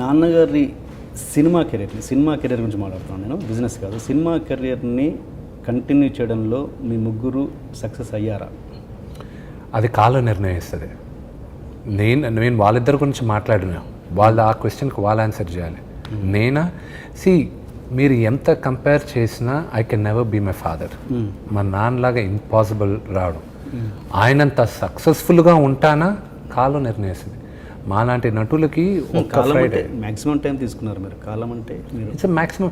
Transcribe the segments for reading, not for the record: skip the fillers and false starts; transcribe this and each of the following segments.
నాన్నగారి cinema career గురించి మాట్లాడుతున్నాను నేను, బిజినెస్ కాదు. సినిమా కెరియర్ని కంటిన్యూ చేయడంలో మీ ముగ్గురు సక్సెస్ అయ్యారా? అది కాలం నిర్ణయిస్తుంది. నేను వాళ్ళిద్దరి గురించి మాట్లాడినా, వాళ్ళు ఆ క్వశ్చన్కి వాళ్ళు ఆన్సర్ చేయాలి. నేనా మీరు ఎంత కంపేర్ చేసినా I can never be my father. మా నాన్నలాగా ఇంపాసిబుల్ రావడం. ఆయనంత సక్సెస్ఫుల్గా ఉంటానా కాలం నిర్ణయిస్తుంది. మాలాంటి నటులకి మ్యాక్సిమం టైం తీసుకున్నారు మీరు. కాలం అంటే it's maximum.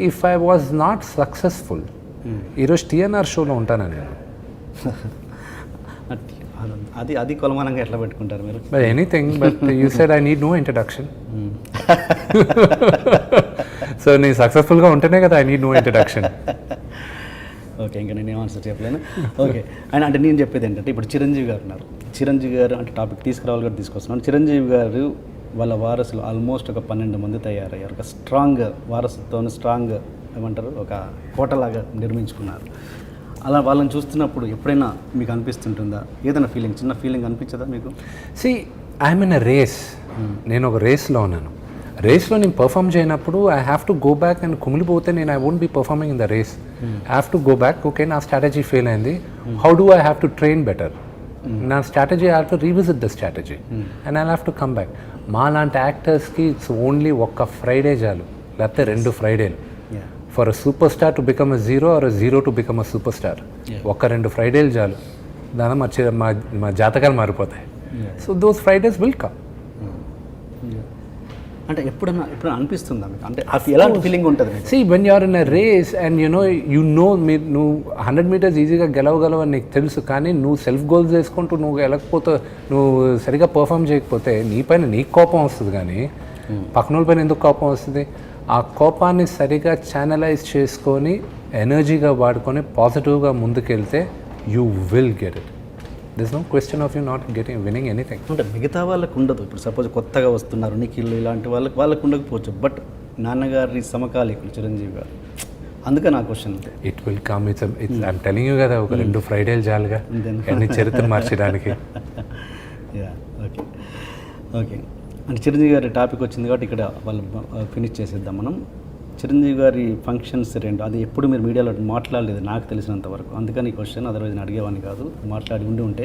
If I was not successful, ఈరోజు టీఎన్ఆర్ షోలో ఉంటానా నేను? అది కొలమానంగా ఎట్లా పెట్టుకుంటారు మీరు? But anything, but you said I need no introduction. So నేను సక్సెస్ఫుల్గా ఉంటేనే కదా I need no introduction. Okay, ఇంకా నేను ఆన్సర్ చెప్పలేను. ఓకే, అండ్ అంటే నేను చెప్పేది ఏంటంటే, ఇప్పుడు చిరంజీవి గారు ఉన్నారు. చిరంజీవి గారు అంటే టాపిక్ తీసుకురావాలి కూడా తీసుకొస్తున్నాను. చిరంజీవి గారు వాళ్ళ వారసులు ఆల్మోస్ట్ ఒక 12 మంది తయారయ్యారు. ఒక స్ట్రాంగ్ వారసుతో స్ట్రాంగ్ ఏమంటారు, ఒక కోటలాగా నిర్మించుకున్నారు. అలా వాళ్ళని చూస్తున్నప్పుడు ఎప్పుడైనా మీకు అనిపిస్తుంటుందా, ఏదైనా ఫీలింగ్, చిన్న ఫీలింగ్ అనిపించదా మీకు? I'm in a race. నేను ఒక రేస్లో ఉన్నాను. రేస్లో నేను పర్ఫామ్ చేయనప్పుడు I have to go back and కుమిలిపోతే నేను I won't be performing in the race. I have to go back. Okay, నా స్ట్రాటజీ ఫెయిల్ అయింది. How do I have to train better? నా strategy I have to revisit the strategy and I have to come back. మా లాంటి యాక్టర్స్కి it's only ఒక్క Friday చాలు, లేకపోతే 2 ఫ్రైడేలు. For a superstar to become a zero or a zero to become a superstar. ఒక్క 2 ఫ్రైడేలు చాలు, దాని మా జాతకాలు మారిపోతాయి. So those Fridays will come. అంటే ఎప్పుడన్నా అనిపిస్తుందా మీకు? అంటే ఎలాంటి ఫీలింగ్ ఉంటుంది? When you are in a race and నువ్వు 100 మీటర్స్ ఈజీగా గెలవగలవని నీకు తెలుసు, కానీ నువ్వు సెల్ఫ్ గోల్స్ వేసుకుంటూ నువ్వు వెళ్ళకపోతే, నువ్వు సరిగా పర్ఫామ్ చేయకపోతే నీపైన నీకు కోపం వస్తుంది, కానీ పక్కన వాళ్ళ పైన ఎందుకు కోపం వస్తుంది? ఆ కోపాన్ని సరిగా ఛానలైజ్ చేసుకొని ఎనర్జీగా వాడుకొని పాజిటివ్గా ముందుకెళ్తే you will get it. This no question of you not winning anything. అంటే మిగతా వాళ్ళకు ఉండదు. ఇప్పుడు సపోజ్ కొత్తగా వస్తున్నారు నిఖిల్ ఇలాంటి వాళ్ళకు ఉండకపోవచ్చు, బట్ నాన్నగారి సమకాలీకులు చిరంజీవి గారు, అందుకే నా question. It will come. It's I'm telling you కదా, ఒక 2 ఫ్రైడేలు చాలుగా అన్ని చరిత్ర మార్చడానికి. ఓకే ఓకే, అంటే చిరంజీవి గారి టాపిక్ వచ్చింది కాబట్టి ఇక్కడ వాళ్ళు ఫినిష్ చేసేద్దాం మనం. చిరంజీవి గారి ఫంక్షన్స్ 2 అది ఎప్పుడు మీరు మీడియాలో మాట్లాడలేదు నాకు తెలిసినంత వరకు, అందుకని ఈ క్వశ్చన్. అదర్వైజ్ నేను అడిగేవాడిని కాదు. మాట్లాడి ఉంటే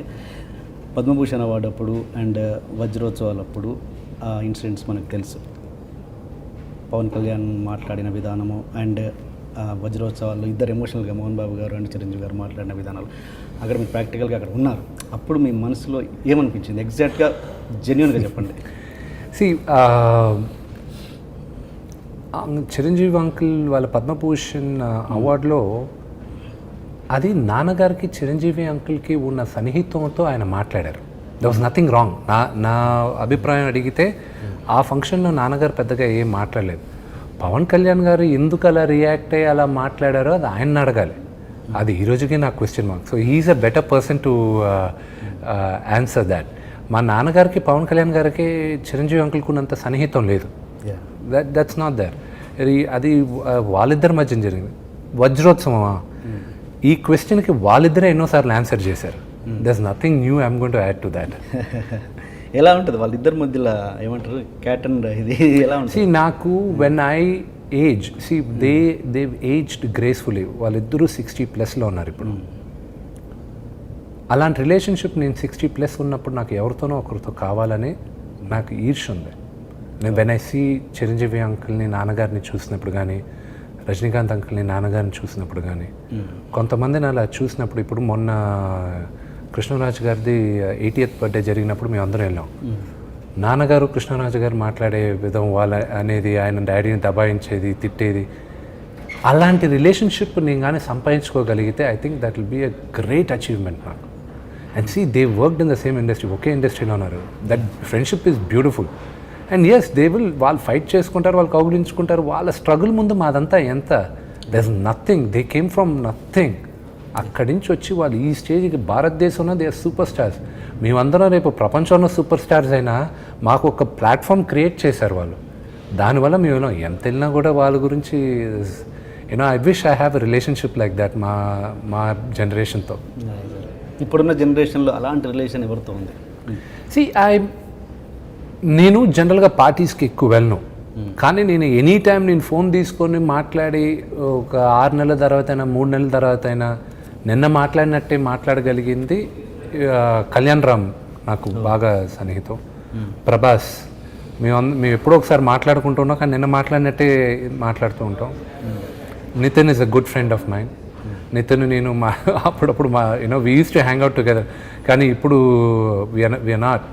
పద్మభూషణ్ అవార్డు అప్పుడు అండ్ వజ్రోత్సవాలప్పుడు ఆ ఇన్సిడెంట్స్ మనకు తెలుసు. పవన్ కళ్యాణ్ మాట్లాడిన విధానము అండ్ వజ్రోత్సవాల్లో ఇద్దరు ఎమోషనల్గా మోహన్ బాబు గారు అండ్ చిరంజీవి గారు మాట్లాడిన విధానాలు, అక్కడ మీరు ప్రాక్టికల్గా అక్కడ ఉన్నారు. అప్పుడు మీ మనసులో ఏమనిపించింది? ఎగ్జాక్ట్గా జెన్యూన్గా చెప్పండి. చిరంజీవి అంకుల్ వాళ్ళ పద్మభూషణ్ అవార్డులో అది నాన్నగారికి చిరంజీవి అంకుల్కి ఉన్న సన్నిహితంతో ఆయన మాట్లాడారు. There was nothing wrong. నా అభిప్రాయం అడిగితే ఆ ఫంక్షన్లో నాన్నగారు పెద్దగా ఏం మాట్లాడలేదు. పవన్ కళ్యాణ్ గారు ఎందుకు అలా రియాక్ట్ అయ్యి అలా మాట్లాడారో అది ఆయన్ని అడగాలి. అది ఈ రోజుకి నా question mark. So he's a better person to answer that. మా నాన్నగారికి పవన్ కళ్యాణ్ గారికి చిరంజీవి అంకుల్కి ఉన్నంత సన్నిహితం లేదు. That's not there. అది వాళ్ళిద్దరి మధ్య జరిగింది. వజ్రోత్సవమా, ఈ క్వశ్చన్కి వాళ్ళిద్దరే ఎన్నోసార్లు ఆన్సర్ చేశారు. దర్స్ nothing new I'm going to add to that. ఎలా ఉంటుంది వాళ్ళిద్దరి మధ్యలో, ఏమంటారు, క్యాట్ అండ్ ఇది ఎలా ఉంటుంది? నాకు when I age they aged gracefully. వాళ్ళిద్దరూ 60+ ఉన్నారు ఇప్పుడు. అలాంటి రిలేషన్షిప్ నేను 60+ ఉన్నప్పుడు నాకు ఎవరితోనో ఒకరితో కావాలని నాకు ఈర్ష్య ఉంది. నేను వెన్ ఐ సీ చిరంజీవి అంకుల్ని నాన్నగారిని చూసినప్పుడు కానీ, రజనీకాంత్ అంకుల్ని నాన్నగారిని చూసినప్పుడు కానీ, కొంతమందిని అలా చూసినప్పుడు, ఇప్పుడు మొన్న కృష్ణరాజు గారిది 80th బర్త్డే జరిగినప్పుడు మేము అందరం వెళ్ళాం. నాన్నగారు కృష్ణరాజు గారు మాట్లాడే విధం వాళ్ళ అనేది, ఆయన డాడీని దబాయించేది, తిట్టేది, అలాంటి రిలేషన్షిప్ నేను కానీ సంపాదించుకోగలిగితే I think that will be a great achievement నాకు. And they worked in the same industry, ఒకే ఇండస్ట్రీలో ఉన్నారు. That friendship is beautiful. And yes, వాళ్ళు ఫైట్ చేసుకుంటారు, వాళ్ళు కౌగులించుకుంటారు. వాళ్ళ స్ట్రగుల్ ముందు మాదంతా ఎంత? There is nothing. They came from nothing. అక్కడి నుంచి వచ్చి వాళ్ళు ఈ స్టేజ్కి, భారతదేశంలో దే ఆర్ సూపర్ స్టార్స్. మేమందరం రేపు ప్రపంచంలో సూపర్ స్టార్స్ అయినా మాకు ఒక ప్లాట్ఫామ్ క్రియేట్ చేశారు వాళ్ళు. దానివల్ల మేము ఎంత వెళ్ళినా కూడా వాళ్ళ గురించి I wish I have a relationship like that మా జనరేషన్తో. ఇప్పుడున్న జనరేషన్లో అలాంటి రిలేషన్ ఎవరితో ఉంది? నేను జనరల్గా పార్టీస్కి ఎక్కువ వెళ్ళను, కానీ నేను ఎనీ టైం నేను ఫోన్ తీసుకొని మాట్లాడి ఒక 6 నెలల తర్వాత అయినా 3 నెలల తర్వాత అయినా నిన్న మాట్లాడినట్టే మాట్లాడగలిగింది కళ్యాణ్ రామ్ నాకు బాగా సన్నిహితం, ప్రభాస్ మేము ఎప్పుడో ఒకసారి మాట్లాడుకుంటూ ఉన్నాం, కానీ నిన్న మాట్లాడినట్టే మాట్లాడుతూ ఉంటాం. Nithin is a good friend of mind. Nithin నేను అప్పుడప్పుడు we use to hang out together, కానీ ఇప్పుడు వీఆర్ నాట్,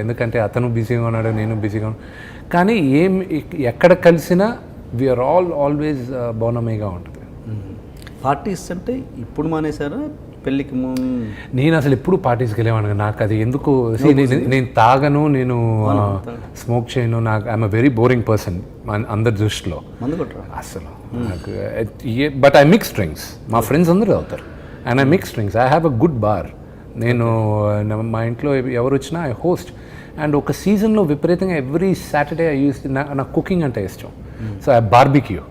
ఎందుకంటే అతను బిజీగా ఉన్నాడు, నేను బిజీగా ఉన్నాను. కానీ ఎక్కడ కలిసినా వీఆర్ ఆల్వేస్ బౌనమేగా ఉంటుంది. పార్టీస్ అంటే ఇప్పుడు మానేశారా పెళ్ళికి ముందు? నేను అసలు ఎప్పుడు పార్టీస్కి వెళ్ళేవాడు, నాకు అది ఎందుకు, నేను తాగను, నేను స్మోక్ చేయను, నాకు I'm a very boring person అందరి దృష్టిలో అసలు. నాకు బట్ ఐ మిక్స్ డ్రింక్స్, మా ఫ్రెండ్స్ అందరూ అవుతారు, and I mix drinks. I have a good bar. నేను మా ఇంట్లో ఎవరు వచ్చినా ఐ హోస్ట్. అండ్ ఒక సీజన్లో విపరీతంగా ఎవ్రీ సాటర్డే ఐ యూస్, నాకు కుకింగ్ అంటే ఇష్టం, సో ఐ బార్బిక్యూ.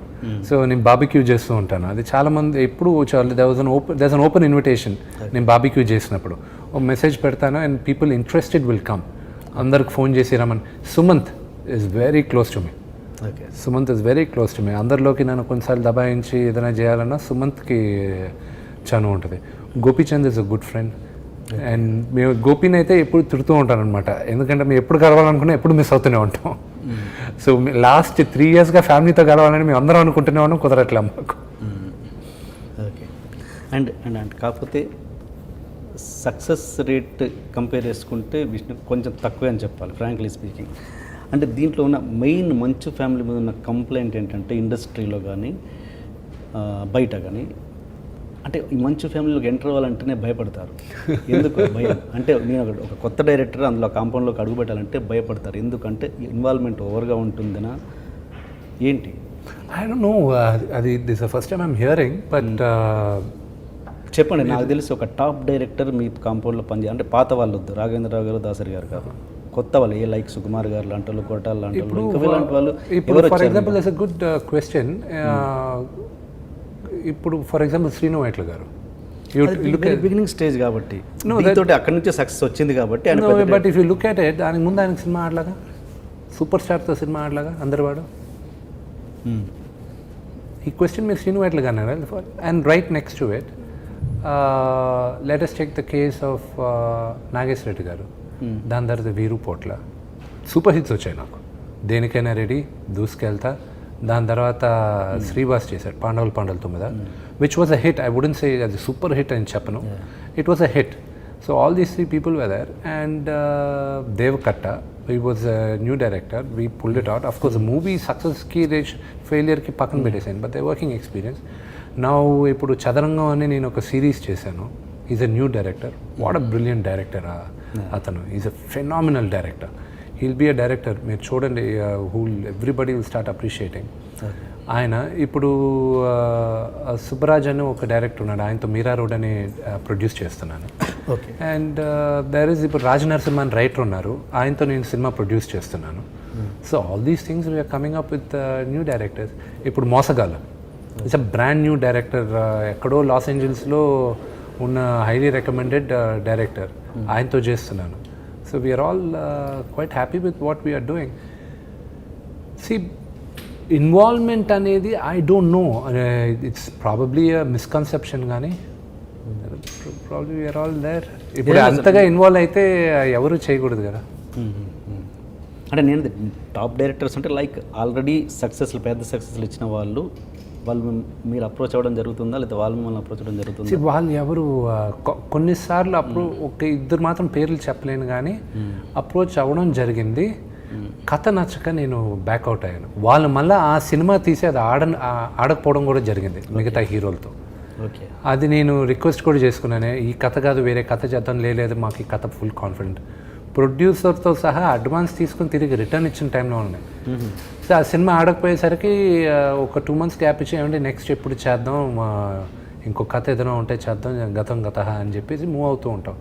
సో నేను బార్బిక్యూ చేస్తూ ఉంటాను. అది చాలామంది ఎప్పుడు వచ్చేవాళ్ళు, దెర్ అన్ ఓపెన్ ఇన్విటేషన్. నేను బార్బిక్యూ చేసినప్పుడు ఒక మెసేజ్ పెడతాను and people interested will come. అందరికి ఫోన్ చేసి రమ్మని. Sumanth is very close to me. Sumanth is very close to me. అందరిలోకి నన్ను కొన్నిసార్లు దబాయించి ఏదైనా చేయాలన్నా సుమంత్కి చనువు ఉంటుంది. Gopichand is a good friend. And మేము గోపీని అయితే ఎప్పుడు తిడుతూ ఉంటాను అనమాట, ఎందుకంటే మేము ఎప్పుడు కలవాలనుకున్నా ఎప్పుడు మిస్ అవుతూనే ఉంటాం. సో లాస్ట్ 3 yearsగా ఫ్యామిలీతో కలవాలని మేము అందరం అనుకుంటూనే ఉన్నాం, కుదరట్లే మాకు. ఓకే. అండ్ కాకపోతే సక్సెస్ రేట్ కంపేర్ చేసుకుంటే విష్ణు కొంచెం తక్కువే అని చెప్పాలి, ఫ్రాంక్లీ స్పీకింగ్. అంటే దీంట్లో ఉన్న మెయిన్ మంచు ఫ్యామిలీ మీద ఉన్న కంప్లైంట్ ఏంటంటే ఇండస్ట్రీలో కానీ బయట కానీ, అంటే ఈ మంచు ఫ్యామిలీలోకి ఎంటర్ అవ్వాలంటేనే భయపడతారు. ఎందుకు భయం అంటే, నేను ఒక కొత్త డైరెక్టర్ అందులో కాంపౌండ్లోకి అడుగు పెట్టాలంటే భయపడతారు. ఎందుకంటే ఇన్వాల్వ్మెంట్ ఓవర్గా ఉంటుందనా ఏంటి? ఐ డోంట్ నో, అది this the first time I'm hearing. But చెప్పండి. నాకు తెలిసి ఒక టాప్ డైరెక్టర్ మీ కాంపౌండ్లో పనిచేయాలి అంటే పాత వాళ్ళు వద్దు, రాఘవేంద్రరావు గారు, దాసరి గారు కాదు, కొత్త వాళ్ళు, ఏ లైక్ సుకుమార్ గారు లాంటి వాళ్ళు, కొట్టాలు లాంటి వాళ్ళు. ఇప్పుడు for example it's a good question. ఇప్పుడు ఫర్ ఎగ్జాంపుల్ శ్రీను వైట్ల గారు బిగినింగ్ స్టేజ్ కాబట్టి అక్కడి నుంచే సక్సెస్ వచ్చింది కాబట్టి. But if you look at it, దానికి ముందు ఆయనకి సినిమా ఆడలాగా, సూపర్ స్టార్తో సినిమా ఆడలాగా అందరు వాడు. ఈ క్వశ్చన్ మీరు శ్రీను వైట్ల గారు అన్నారు. And right next to it let us take the case of Nagesh Reddy గారు. దాని తర్వాత వీరు పోట్ల సూపర్ హిట్స్ వచ్చాయి నాకు. దేనికైనా రెడీ, దూసుకెళ్తా. దాని తర్వాత శ్రీవాస్ చేశాడు పాండవులు 9, which was a hit. I wouldn't say అది సూపర్ హిట్ అని చెప్పను, it was a hit. So all these 3 people were there. And Deva Katta, he was a new director, we pulled it out. Of course the movie success ki failure ki పక్కన పెట్టేసాను, but they're working experience. Now ఇప్పుడు చదరంగం అని నేను ఒక series చేశాను. Is a new director. What a brilliant director అతను. Is a phenomenal director. He'll be a director. మీరు చూడండి, ఎవ్రీబడి విల్ స్టార్ట్ అప్రిషియేటింగ్. ఆయన ఇప్పుడు సుబ్బరాజ్ అని ఒక డైరెక్టర్ ఉన్నాడు, ఆయనతో మీరా రోడ్ అని ప్రొడ్యూస్ చేస్తున్నాను. అండ్ దేర్ ఇస్ ఇప్పుడు రాజ్ నరసింహ అని రైటర్ ఉన్నారు, ఆయనతో నేను సినిమా ప్రొడ్యూస్ చేస్తున్నాను. So all these things we're coming up with new directors. ఇప్పుడు మోసగాళ్ళం, it's a brand new director. ఎక్కడో లాస్ ఏంజల్స్లో ఉన్న హైలీ రికమెండెడ్ డైరెక్టర్, ఆయనతో చేస్తున్నాను. So we are all quite happy with what we are doing. See, involvement అనేది I don't know. It's probably a misconception కానీ probably we are all there. ఇప్పుడు అంతగా ఇన్వాల్వ్ అయితే ఎవరు చేయకూడదు కదా. అంటే నేను టాప్ డైరెక్టర్స్ అంటే లైక్ ఆల్రెడీ సక్సెస్లు, పెద్ద సక్సెస్లు ఇచ్చిన వాళ్ళు మీరు అప్రోచ్ అవ్వడం జరుగుతుందా, లేదా వాళ్ళు మిమ్మల్ని అప్రోచ్ అవ్వడం జరుగుతుందా? వాళ్ళు ఎవరు కొన్నిసార్లు ఒక 2 మాత్రం పేర్లు చెప్పలేను, కానీ అప్రోచ్ అవ్వడం జరిగింది. కథ నచ్చక నేను బ్యాక్అవుట్ అయ్యాను. వాళ్ళు మళ్ళీ ఆ సినిమా తీసి అది ఆడకపోవడం కూడా జరిగింది మిగతా హీరోలతో. అది నేను రిక్వెస్ట్ కూడా చేసుకున్నాను, ఈ కథ కాదు వేరే కథ చేద్దాం. లేదు మాకు ఈ కథ ఫుల్ కాన్ఫిడెంట్. ప్రొడ్యూసర్తో సహా అడ్వాన్స్ తీసుకుని తిరిగి రిటర్న్ ఇచ్చిన టైంలో ఉన్నాయి. సో ఆ సినిమా ఆడకపోయేసరికి ఒక 2 months గ్యాప్ ఇచ్చి ఏమంటే నెక్స్ట్ ఎప్పుడు చేద్దాం, ఇంకో కథ ఏదైనా ఉంటే చేద్దాం, గత అని చెప్పేసి మూవ్ అవుతూ ఉంటాం.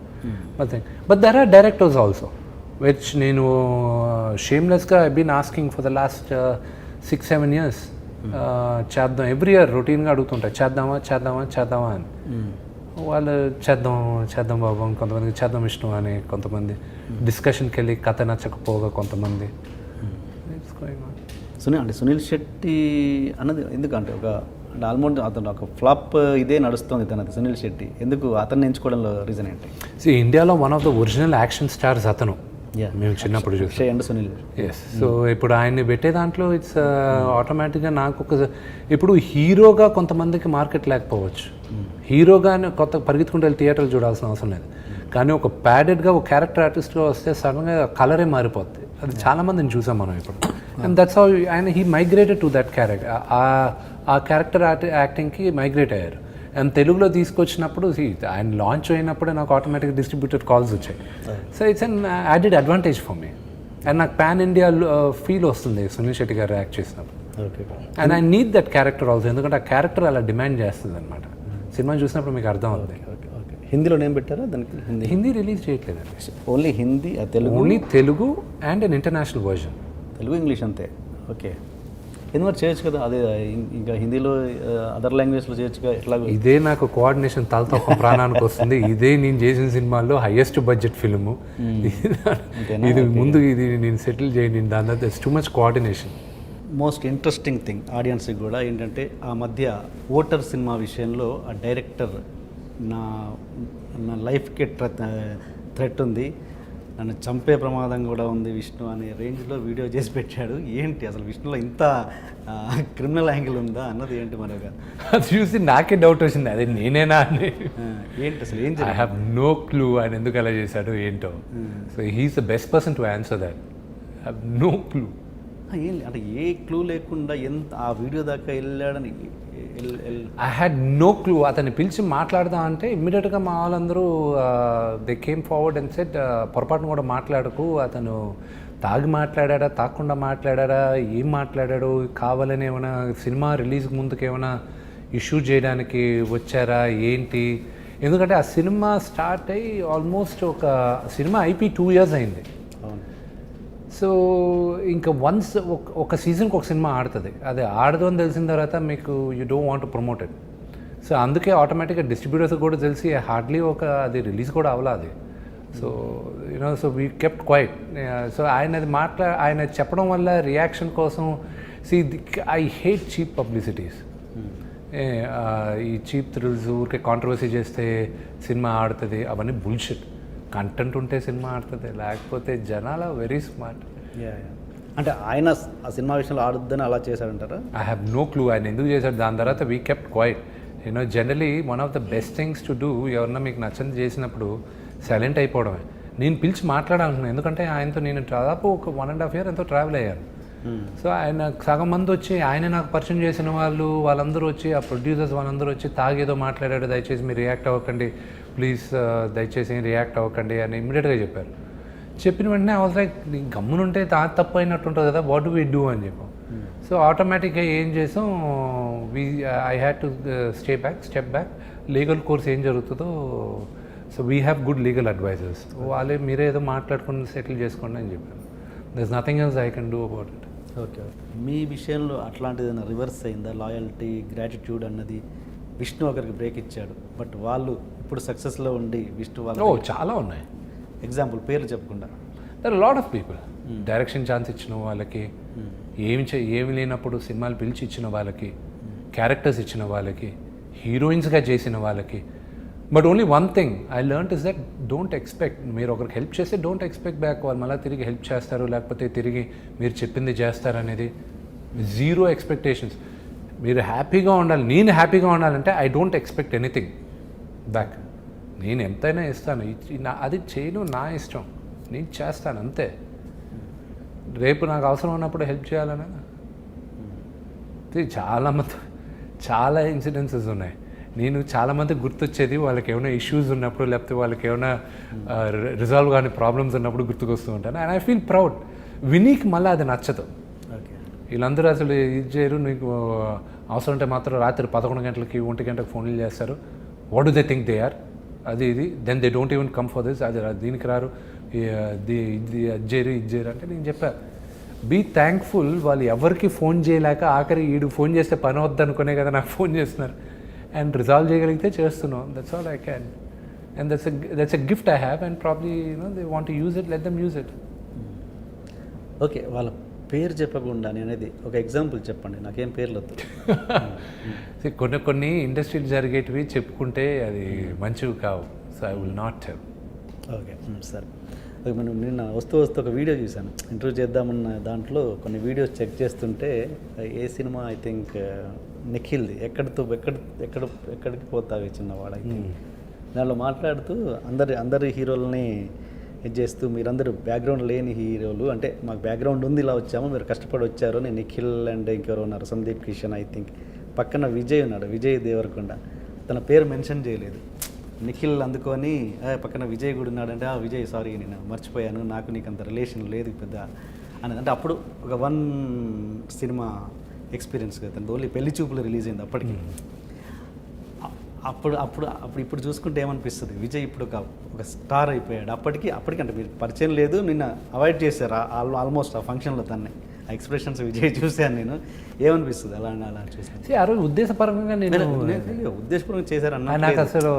But there are directors also which నేను షేమ్లెస్గా I been asking for the last 6-7 years చేద్దాం. ఎవ్రీ ఇయర్ రొటీన్గా అడుగుతుంటా, చేద్దామా అని. వాళ్ళు చేద్దాం బాబు అని కొంతమందికి చేద్దాం ఇష్టం అని, కొంతమంది డిస్కషన్కి వెళ్ళి కథ నచ్చకపోగా కొంతమంది. సునీల్ శెట్టి అన్నది ఎందుకంటే అంటే ఆల్మోస్ట్ అతను ఒక ఫ్లాప్ ఇదే నడుస్తుంది తనది. సునీల్ శెట్టి ఎందుకు అతన్ని ఎంచుకోవడంలో రీజన్ ఏంటి? ఇండియాలో one of the original action stars అతను. మేము చిన్నప్పుడు చూసాం అండ్ సునీల్. ఎస్. సో ఇప్పుడు ఆయన్ని పెట్టే దాంట్లో ఇట్స్ ఆటోమేటిక్గా నాకు ఇప్పుడు హీరోగా కొంతమందికి మార్కెట్ లేకపోవచ్చు, హీరోగానే కొత్త పరిగెత్తుకుంటూ వెళ్ళి థియేటర్లు చూడాల్సిన అవసరం లేదు. కానీ ఒక ప్యాడెడ్గా ఒక క్యారెక్టర్ ఆర్టిస్ట్గా వస్తే సడన్గా కలరే మారిపోద్ది. అది చాలామందిని చూసాం మనం ఇప్పుడు. అండ్ దట్స్ హౌ ఆయన he migrated to that character, ఆ క్యారెక్టర్ యాక్టింగ్కి మైగ్రేట్ అయ్యారు. అండ్ తెలుగులో తీసుకొచ్చినప్పుడు ఆయన లాంచ్ అయినప్పుడే నాకు ఆటోమేటిక్ డిస్ట్రిబ్యూటర్ కాల్స్ వచ్చాయి. So it's an added advantage for me. And నాకు పాన్ ఇండియా ఫీల్ వస్తుంది సునీల్ శెట్టి గారు యాక్ట్ చేసినప్పుడు. And I need that character also, ఎందుకంటే ఆ క్యారెక్టర్ అలా డిమాండ్ చేస్తుంది అనమాట. సినిమా చూసినప్పుడు మీకు అర్థం అవుతుంది. హిందీలో ఏం పెట్టారా దానికి? హిందీ రిలీజ్ చేయట్లేదండి, only Hindi, Telugu, only Telugu and an international version. Telugu English అంతే. ఓకే, ఎందుకంటే చేయొచ్చు కదా అదే, ఇంకా హిందీలో అదర్ లాంగ్వేజ్లో చేయొచ్చుగా. ఎట్లా ఇదే నాకు కోఆర్డినేషన్ తలతో ఒక ప్రాణానికి వస్తుంది. ఇదే నేను చేసిన సినిమాల్లో హైయెస్ట్ బడ్జెట్ ఫిల్ము ఇది. ముందు ఇది నేను సెటిల్ చేయండి, దాని తర్వాత it's too much coordination. Most interesting thing ఆడియన్స్కి కూడా ఏంటంటే, ఆ మధ్య ఓటర్ సినిమా విషయంలో ఆ డైరెక్టర్ నా లైఫ్కి థ్రెట్ ఉంది, నన్ను చంపే ప్రమాదం కూడా ఉంది విష్ణు అనే రేంజ్లో వీడియో చేసి పెట్టాడు. ఏంటి అసలు విష్ణులో ఇంత క్రిమినల్ యాంగిల్ ఉందా అన్నది ఏంటి మరొక? అది చూసి నాకే డౌట్ వచ్చింది, అదే నేనేనా అని. ఏంటి అసలు ఏం ఐ హ్యావ్ నో క్లూ ఆయన ఎందుకు అలా చేశాడు ఏంటో. So he's the best person to answer that. I have no clue. ఏం అంటే ఏ క్లూ లేకుండా ఎంత ఆ వీడియో దాకా వెళ్ళాడని ఐ హ్యాడ్ నో క్లూ. అతన్ని పిలిచి మాట్లాడదాం అంటే ఇమ్మీడియట్గా మా వాళ్ళందరూ they came forward and said పొరపాటును కూడా మాట్లాడకు, అతను తాగి మాట్లాడా, తాగకుండా మాట్లాడా, ఏం మాట్లాడాడు, కావాలని ఏమైనా సినిమా రిలీజ్కి ముందుకు ఏమైనా ఇష్యూ చేయడానికి వచ్చారా ఏంటి. ఎందుకంటే ఆ సినిమా స్టార్ట్ అయ్యి ఆల్మోస్ట్ ఒక సినిమా అయిపోయి 2 years అయింది. సో ఇంకా వన్స్ ఒక సీజన్కి ఒక సినిమా ఆడుతుంది, అది ఆడదు అని తెలిసిన తర్వాత మీకు you don't want to promote it. So అందుకే ఆటోమేటిక్గా డిస్ట్రిబ్యూటర్స్ కూడా తెలిసి హార్డ్లీ అది రిలీజ్ కూడా అవ్వలేదు అది. So you know so we kept quiet. So ఆయన చెప్పడం వల్ల రియాక్షన్ కోసం ఐ హేట్ చీప్ పబ్లిసిటీస్. ఈ చీప్ థ్రిల్స్ ఊరికే కాంట్రవర్సీ చేస్తే సినిమా ఆడుతుంది, అవన్నీ బుల్షిట్. కంటెంట్ ఉంటే సినిమా ఆడుతుంది, లేకపోతే జనాలు వెరీ స్మార్ట్. అంటే ఆయన ఆ సినిమా విషయంలో ఆడుద్దని అలా చేశాడంటారా? ఐ హ్యావ్ నో క్లూ ఆయన ఎందుకు చేశాడు. దాని తర్వాత we kept quiet. You know generally one of the best things to do, ఎవరన్నా మీకు నచ్చని చేసినప్పుడు సైలెంట్ అయిపోవడమే. నేను పిలిచి మాట్లాడాలనుకున్నాను, ఎందుకంటే ఆయనతో నేను దాదాపు ఒక 1.5 year ఎంతో ట్రావెల్ అయ్యాను. సో ఆయన సగం మంది వచ్చి ఆయన నాకు పరిచయం చేసిన వాళ్ళందరూ వచ్చి, ఆ ప్రొడ్యూసర్స్ వాళ్ళందరూ వచ్చి తాగేదో మాట్లాడాడు, దయచేసి మీరు రియాక్ట్ అవ్వకండి ప్లీజ్, దయచేసి రియాక్ట్ అవ్వకండి అని ఇమ్మీడియట్గా చెప్పారు. చెప్పిన వెంటనే అవసరం నీ గమ్మునుంటే తప్పు అయినట్టు ఉంటుంది కదా, వాట్ డు వీ డూ అని చెప్పాం. సో ఆటోమేటిక్గా ఏం చేసాం, I had to step back. Legal course ఏం జరుగుతుందో, so we have good legal advisers, వాళ్ళే మీరే ఏదో మాట్లాడుకుని సెటిల్ చేసుకోండి అని చెప్పాను. There is nothing else I can do about it. Okay, మీ విషయంలో అట్లాంటిది రివర్స్ అయిందా? లాయల్టీ, గ్రాటిట్యూడ్ అన్నది విష్ణు ఒకరికి బ్రేక్ ఇచ్చాడు, బట్ వాళ్ళు ఇప్పుడు సక్సెస్లో ఉండి విష్ణు వాళ్ళు చాలా ఉన్నాయి. ఎగ్జాంపుల్ పేర్లు చెప్పకుండా there are lot of people. Direction chance ఇచ్చిన వాళ్ళకి, ఏమి లేనప్పుడు సినిమాలు పిలిచి ఇచ్చిన వాళ్ళకి, క్యారెక్టర్స్ ఇచ్చిన వాళ్ళకి, హీరోయిన్స్గా చేసిన వాళ్ళకి. But only one thing I learn is that don't expect. మీరు ఒకరికి హెల్ప్ చేస్తే డోంట్ ఎక్స్పెక్ట్ బ్యాక్ వాళ్ళు మళ్ళీ తిరిగి హెల్ప్ చేస్తారు, లేకపోతే తిరిగి మీరు చెప్పింది చేస్తారు అనేది. 0 ఎక్స్పెక్టేషన్స్. మీరు హ్యాపీగా ఉండాలి, నేను హ్యాపీగా ఉండాలంటే I don't expect anything back. నేను ఎంతైనా ఇస్తాను, అది చేయను, నా ఇష్టం, నేను చేస్తాను అంతే. రేపు నాకు అవసరం ఉన్నప్పుడు హెల్ప్ చేయాలని చాలా ఇన్సిడెన్సెస్ ఉన్నాయి. నేను చాలామంది గుర్తొచ్చేది వాళ్ళకి ఏమైనా ఇష్యూస్ ఉన్నప్పుడు, లేకపోతే వాళ్ళకి ఏమైనా రిజాల్వ్ కానీ ప్రాబ్లమ్స్ ఉన్నప్పుడు గుర్తుకొస్తూ ఉంటాను. And I feel proud. వినీకి మళ్ళీ అది నచ్చదు. వీళ్ళందరూ అసలు ఇది చేయరు, నీకు అవసరం ఉంటే మాత్రం రాత్రి 11 గంటలకి 1 గంటలకు ఫోన్లు చేస్తారు. What do they think they are, అది ఇది, then they don't even come for this, అది దీనికి రారు, ఇది చేయరు అంటే నేను చెప్పాను, బీ థ్యాంక్ఫుల్. వాళ్ళు ఎవరికి ఫోన్ చేయలేక ఆఖరి వీడు ఫోన్ చేస్తే పని వద్దనుకునే కదా నాకు ఫోన్ చేస్తున్నారు. అండ్ రిజాల్వ్ చేయగలిగితే చేస్తున్నాం. That's all I can. And that's a gift I have and probably they want to use it, let them use it. Okay, వాళ్ళ పేరు చెప్పకుండా అనేది ఒక ఎగ్జాంపుల్ చెప్పండి, నాకేం పేర్లు వద్దు. కొన్ని ఇండస్ట్రీలు జరిగేటివి చెప్పుకుంటే అది మంచివి కావు. So I will not tell. Okay సరే. ఓకే, మనం నిన్న వస్తూ ఒక వీడియో చూశాను, ఇంటర్వ్యూ చేద్దామన్న దాంట్లో కొన్ని వీడియోస్ చెక్ చేస్తుంటే ఏ సినిమా ఐ థింక్ నిఖిల్ది ఎక్కడికి పోతావి చిన్నవాడు, ఐ థింక్ దాంట్లో మాట్లాడుతూ అందరి హీరోలని ఇది చేస్తూ మీరందరూ బ్యాక్గ్రౌండ్ లేని హీరోలు, అంటే మాకు బ్యాక్గ్రౌండ్ ఉంది ఇలా వచ్చాము, మీరు కష్టపడి వచ్చారు. నేను నిఖిల్ అండ్ ఇంకెవరు ఉన్నారు, సందీప్ కిషన్ ఐ థింక్, పక్కన విజయ్ ఉన్నాడు, విజయ్ దేవరకొండ, తన పేరు మెన్షన్ చేయలేదు. నిఖిల్ అందుకొని పక్కన విజయ్ కూడా ఉన్నాడంటే విజయ్ సారీ నేను మర్చిపోయాను, నాకు నీకు అంత రిలేషన్ లేదు పెద్ద అనేది. అంటే అప్పుడు ఒక 1 సినిమా ఎక్స్పీరియన్స్ కదా, ఓన్లీ పెళ్లి చూపులు రిలీజ్ అయింది అప్పటికి. ఇప్పుడు చూసుకుంటే ఏమనిపిస్తుంది, విజయ్ ఇప్పుడు ఒక స్టార్ అయిపోయాడు. అప్పటికి అంటే మీరు పరిచయం లేదు, నిన్న అవాయిడ్ చేశారు ఆల్మోస్ట్ ఆ ఫంక్షన్లో తన్నే. ఆ ఎక్స్ప్రెషన్స్ విజయ్ చూశాను నేను, ఏమనిపిస్తుంది అలా చూసాను. ఆ రోజు ఉద్దేశపరంగా ఉద్దేశపూర్వకంగా చేశారన్న నాకు అసలు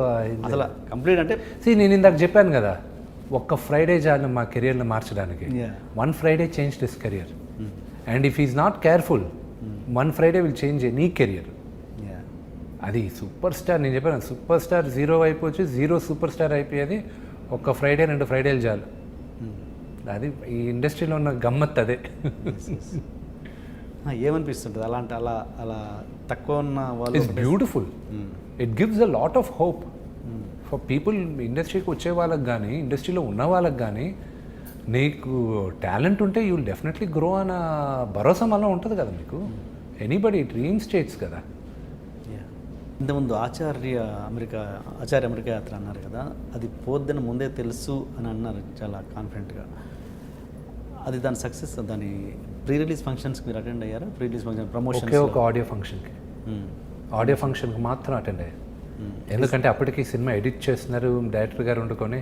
కంప్లీట్ అంటే నేను ఇందాక చెప్పాను కదా, ఒక్క ఫ్రైడే చాలు మా కెరియర్ని మార్చడానికి. 1 Friday change this career and if is not careful 1 Friday will change any career. అది సూపర్ స్టార్, నేను చెప్పాను సూపర్ స్టార్ 0 అయిపోవచ్చు, 0 సూపర్ స్టార్ అయిపోయేది ఒక్క ఫ్రైడే 2 ఫ్రైడేలు చాలు. అది ఈ ఇండస్ట్రీలో ఉన్న గమ్మత్ అదే. ఏమనిపిస్తుంటుంది అలాంటి అలా తక్కువ ఉన్న వాళ్ళు? It's beautiful. It gives a lot of hope for people. ఇండస్ట్రీకి వచ్చే వాళ్ళకి కానీ ఇండస్ట్రీలో ఉన్న వాళ్ళకి కానీ నీకు టాలెంట్ ఉంటే యూ విల్ డెఫినెట్లీ గ్రో అన్న భరోసా మళ్ళీ ఉంటుంది కదా మీకు. ఎనీబడి డ్రీమ్ స్టేట్స్ కదా. ఇంతకుముందు ఆచార్య అమెరికా యాత్ర అన్నారు కదా, అది పోద్దని ముందే తెలుసు అని అన్నారు చాలా కాన్ఫిడెంట్గా. అది దాని సక్సెస్, దాని ప్రీ రిలీజ్ ఫంక్షన్స్కి మీరు అటెండ్ అయ్యారా? ప్రీ రిలీజ్ ఫంక్షన్ ప్రమోషన్ ఒక ఆడియో ఫంక్షన్కి మాత్రం అటెండ్ అయ్యారు. ఎందుకంటే అప్పటికి సినిమా ఎడిట్ చేస్తున్నారు, డైరెక్టర్ గారు వండుకొని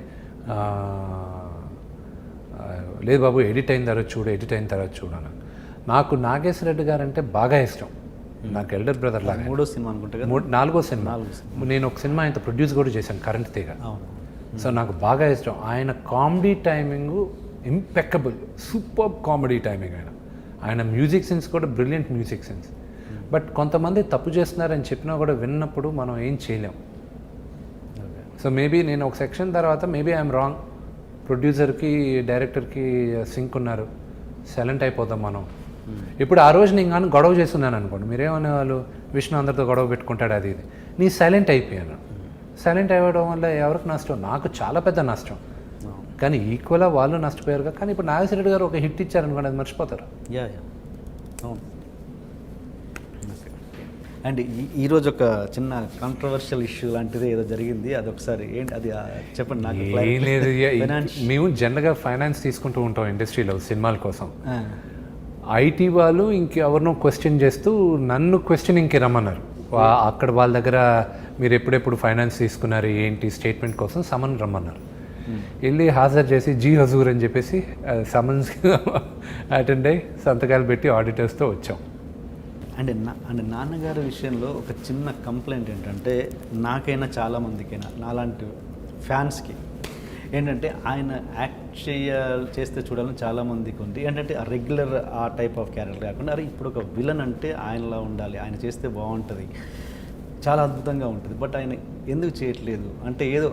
లేదు బాబు ఎడిట్ అయిన తర్వాత చూడు అన్న. నాకు నాగేశ్వర రెడ్డి గారు అంటే బాగా ఇష్టం. నాకు ఎల్డర్ బ్రదర్ లాగా. 3వ సినిమా అనుకుంటా, 4వ సినిమా. నేను ఒక సినిమా ఆయన ప్రొడ్యూస్ కూడా చేశాను, కరెంట్ తీగ. సో నాకు బాగా ఇష్టం. ఆయన comedy timing impeccable, super comedy timing. ఆయన మ్యూజిక్ సెన్స్ కూడా బ్రిలియంట్ మ్యూజిక్ సెన్స్. బట్ కొంతమంది తప్పు చేస్తున్నారని చెప్పినా కూడా విన్నప్పుడు మనం ఏం చేయలేం. సో మేబీ నేను ఒక సెక్షన్ తర్వాత మేబీ ఐఎమ్ రాంగ్, ప్రొడ్యూసర్కి డైరెక్టర్కి సింక్ ఉన్నారు, సైలెంట్ అయిపోతాం మనం. ఇప్పుడు ఆ రోజు నేను కానీ గొడవ చేస్తున్నాను అనుకోండి, మీరేమనే వాళ్ళు విష్ణు అందరితో గొడవ పెట్టుకుంటాడు అది ఇది. నీ సైలెంట్ అయిపోయాను. సైలెంట్ అవ్వడం వల్ల ఎవరికి నష్టం? నాకు చాలా పెద్ద నష్టం. కానీ ఈక్వల్గా వాళ్ళు నష్టపోయారు. కానీ ఇప్పుడు నాగేశ్వర రెడ్డి గారు ఒక హిట్ ఇచ్చారనుకోండి, అది మర్చిపోతారు. అండ్ ఈరోజు ఒక చిన్న కాంట్రవర్షియల్ ఇష్యూ లాంటిది ఏదో జరిగింది, అది ఒకసారి ఏంటి అది చెప్పండి నాకు. ఏం లేదు, మేము జనరల్గా ఫైనాన్స్ తీసుకుంటూ ఉంటాం ఇండస్ట్రీలో సినిమాల కోసం. ఐటీ వాళ్ళు ఇంకెవరినో క్వశ్చన్ చేస్తూ నన్ను క్వశ్చనింగ్కి రమ్మన్నారు. అక్కడ వాళ్ళ దగ్గర మీరు ఎప్పుడెప్పుడు ఫైనాన్స్ తీసుకున్నారు ఏంటి స్టేట్మెంట్ కోసం సమన్ రమ్మన్నారు. వెళ్ళి హాజరు చేసి జీ హజూర్ అని చెప్పేసి సమన్స్ అటెండ్ అయ్యి సంతకాలు పెట్టి ఆడిటర్స్తో వచ్చాం. అంటే నాన్నగారి విషయంలో ఒక చిన్న కంప్లైంట్ ఏంటంటే, నాకైనా చాలామందికైనా నాలాంటి ఫ్యాన్స్కి ఏంటంటే, ఆయన యాక్ట్ చేస్తే చూడాలని చాలామందికి ఉంది. ఏంటంటే ఆ రెగ్యులర్ ఆ టైప్ ఆఫ్ క్యారెక్టర్ కాకుండా, అరే ఇప్పుడు ఒక విలన్ అంటే ఆయనలా ఉండాలి, ఆయన చేస్తే బాగుంటుంది, చాలా అద్భుతంగా ఉంటుంది. బట్ ఆయన ఎందుకు చేయట్లేదు అంటే ఏదో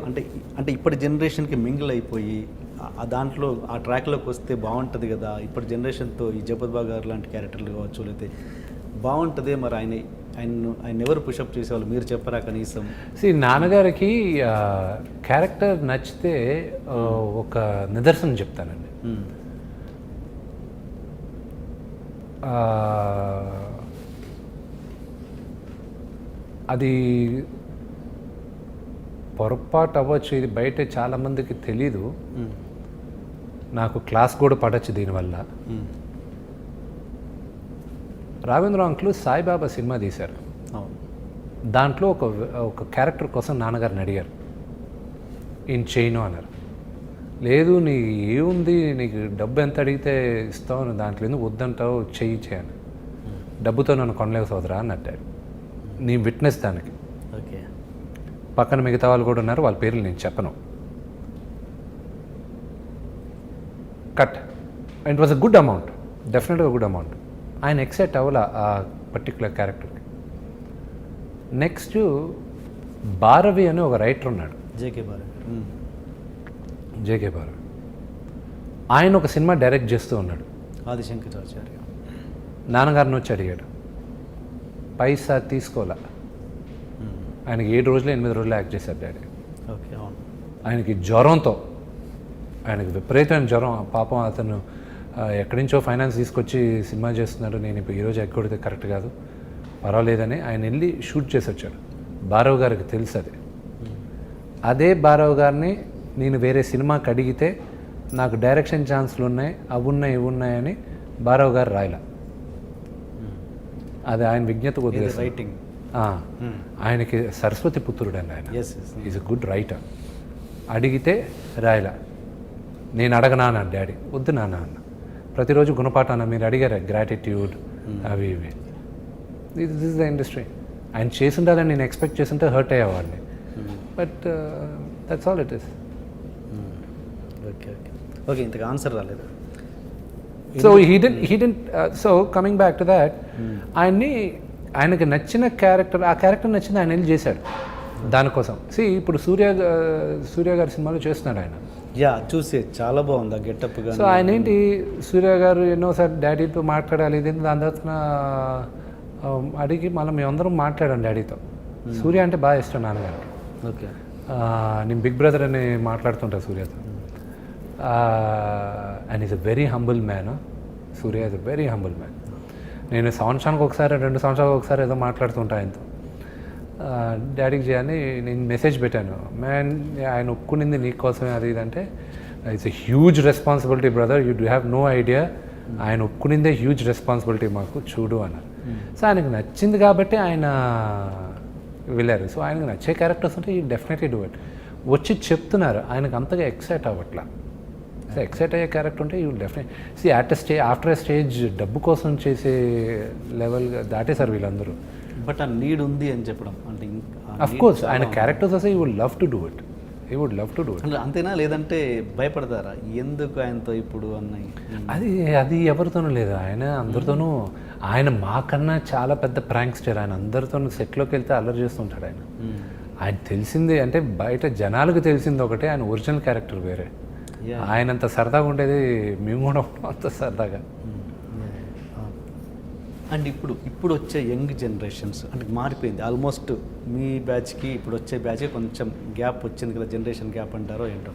అంటే ఇప్పటి జనరేషన్కి మింగిల్ అయిపోయి దాంట్లో ఆ ట్రాక్లోకి వస్తే బాగుంటుంది కదా, ఇప్పటి జనరేషన్తో ఈ జగపత్ బాబు గారు లాంటి క్యారెక్టర్లు కావచ్చు, లేకపోతే బాగుంటుంది. మరి ఆయన ఎవరు పుషప్ చేసేవాళ్ళు, మీరు చెప్పరా కనీసం? నాన్నగారికి క్యారెక్టర్ నచ్చితే ఒక నిదర్శనం చెప్తానండి. అది పొరపాటు అవ్వచ్చు, ఇది బయట చాలామందికి తెలీదు, నాకు క్లాస్ కూడా పడవచ్చు దీనివల్ల. రాఘవేంద్ర అంకులు సాయిబాబా సినిమా తీశారు. దాంట్లో ఒక క్యారెక్టర్ కోసం నాన్నగారిని అడిగారు, ఈయన చేయను అన్నారు. లేదు నీ ఏముంది, నీకు డబ్బు ఎంత అడిగితే ఇస్తావు, దాంట్లో ఎందుకు వద్దంటావు, చేయను, డబ్బుతో నన్ను కొనలేవు సోదరా అని అట్టాడు. నీ విట్నెస్ దానికి. ఓకే, పక్కన మిగతా వాళ్ళు కూడా ఉన్నారు, వాళ్ళ పేర్లు నేను చెప్పను. Cut. It was a good amount, డెఫినెట్గా గుడ్ అమౌంట్. ఆయన ఎక్సెప్ట్ అవ్వాల ఆ పర్టికులర్ క్యారెక్టర్కి. నెక్స్ట్ భారవి అని ఒక రైటర్ ఉన్నాడు, జేకే భారవి. జేకే భారవి. ఆయన ఒక సినిమా డైరెక్ట్ చేస్తూ ఉన్నాడు. ఆదిశంకరాచార్య నాన్నగారిని వచ్చి అడిగాడు, పైసా తీసుకోవాలా. ఆయనకి 7 రోజులు 8 రోజులు యాక్ట్ చేశారు డాడీ. ఓకే, అవును. ఆయనకి జ్వరంతో, ఆయనకి విపరీతమైన జ్వరం. పాపం అతను ఎక్కడి నుంచో ఫైనాన్స్ తీసుకొచ్చి సినిమా చేస్తున్నాడు, నేను ఇప్పుడు ఈరోజు ఎగ్గొడితే కరెక్ట్ కాదు, పర్వాలేదని ఆయన వెళ్ళి షూట్ చేసి వచ్చాడు. భారవ్ గారికి తెలుసు అది. అదే భారవ్ గారిని నేను వేరే సినిమాకి అడిగితే నాకు డైరెక్షన్ ఛాన్స్లు ఉన్నాయి, అవి ఉన్నాయి ఇవి ఉన్నాయని భారవ్ గారు రాయల. అది ఆయన విజ్ఞత వదిలేసి రైటింగ్. ఆయనకి సరస్వతి పుత్రుడు అండి ఆయన. Is a good writer. అడిగితే రాయల. నేను అడగనా అన్న డాడీ, వద్దు నాన్న అన్న. ప్రతిరోజు గుణపాఠాన మీరు అడిగారు గ్రాటిట్యూడ్ అవి ఇవి. This is the industry. ఆయన చేసిండాలని నేను ఎక్స్పెక్ట్ చేస్తుంటే హర్ట్ అయ్యేవాడిని. But that's all it is. Okay okay okay, ఇంతకు ఆన్సర్ రాలేదు. So he didn't so coming back to that, ఆయనకి నచ్చిన క్యారెక్టర్, ఆ క్యారెక్టర్ నచ్చింది, ఆయన వెళ్ళి చేశాడు దానికోసం. ఇప్పుడు సూర్య గారి సినిమాలో చేస్తున్నాడు ఆయన. చూసి చాలా బాగుంది ఆ గెటప్. సో ఆయన ఏంటి, సూర్య గారు ఎన్నోసారి డాడీతో మాట్లాడాలి, ఇది దాని తర్వాత అడిగి మళ్ళీ మేమందరం మాట్లాడాం డాడీతో. సూర్య అంటే బాగా ఇష్టం నాన్నగారికి. ఓకే, నేను బిగ్ బ్రదర్ అని మాట్లాడుతుంటా సూర్యతో. And is a very humble man. Surya is a very humble man. నేను సంవత్సరానికి ఒకసారి 2 సంవత్సరాలకు ఒకసారి ఏదో మాట్లాడుతుంటా ఆయనతో. డాడీకి చేయాలని నేను మెసేజ్ పెట్టాను, మ్యాన్ ఆయన ఒప్పుకునింది నీకోసమే అది ఇదంటే, it's a huge responsibility brother, you do have no idea. ఆయన ఒప్పుకునిందే హ్యూజ్ రెస్పాన్సిబిలిటీ మాకు, చూడు అన్నారు. సో ఆయనకు నచ్చింది కాబట్టి ఆయన వెళ్ళారు. సో ఆయనకు నచ్చే క్యారెక్టర్స్ ఉంటే ఈ డెఫినెట్లీ డూ ఇట్. వచ్చి చెప్తున్నారు, ఆయనకు అంతగా ఎక్సైట్ అవ్వట్లా. సో ఎక్సైట్ అయ్యే క్యారెక్టర్ ఉంటే you definite see after a stage డబ్బు కోసం చేసే లెవెల్ దాటేశారు వీళ్ళందరూ. బట్ ఆ నీడ్ ఉంది అని చెప్పడం అంటే అఫ్ కోర్స్ ఆయన క్యారెక్టర్స్ వస్తే you would love to do it. You would love to do it. అంతేనా, లేదంటే భయపడతారా ఎందుకు ఆయనతో ఇప్పుడు అన్నాయి? అది ఎవరితోనూ లేదు. ఆయన అందరితోనూ, ఆయన మాకన్నా చాలా పెద్ద ప్రాంక్స్టర్. ఆయన అందరితోనూ సెట్లోకి వెళ్తే అల్లరి చేస్తుంటాడు. ఆయన తెలిసింది అంటే బయట జనాలకు తెలిసింది ఒకటే, ఆయన ఒరిజినల్ క్యారెక్టర్ వేరే. ఆయన అంత సరదాగా ఉండేది మేము కూడా అంత సరదాగా. అండ్ ఇప్పుడు వచ్చే యంగ్ జనరేషన్స్ అంటే మారిపోయింది ఆల్మోస్ట్. మీ బ్యాచ్కి ఇప్పుడు వచ్చే బ్యాచ్కి కొంచెం గ్యాప్ వచ్చింది కదా, జనరేషన్ గ్యాప్ అంటారో ఏంటో.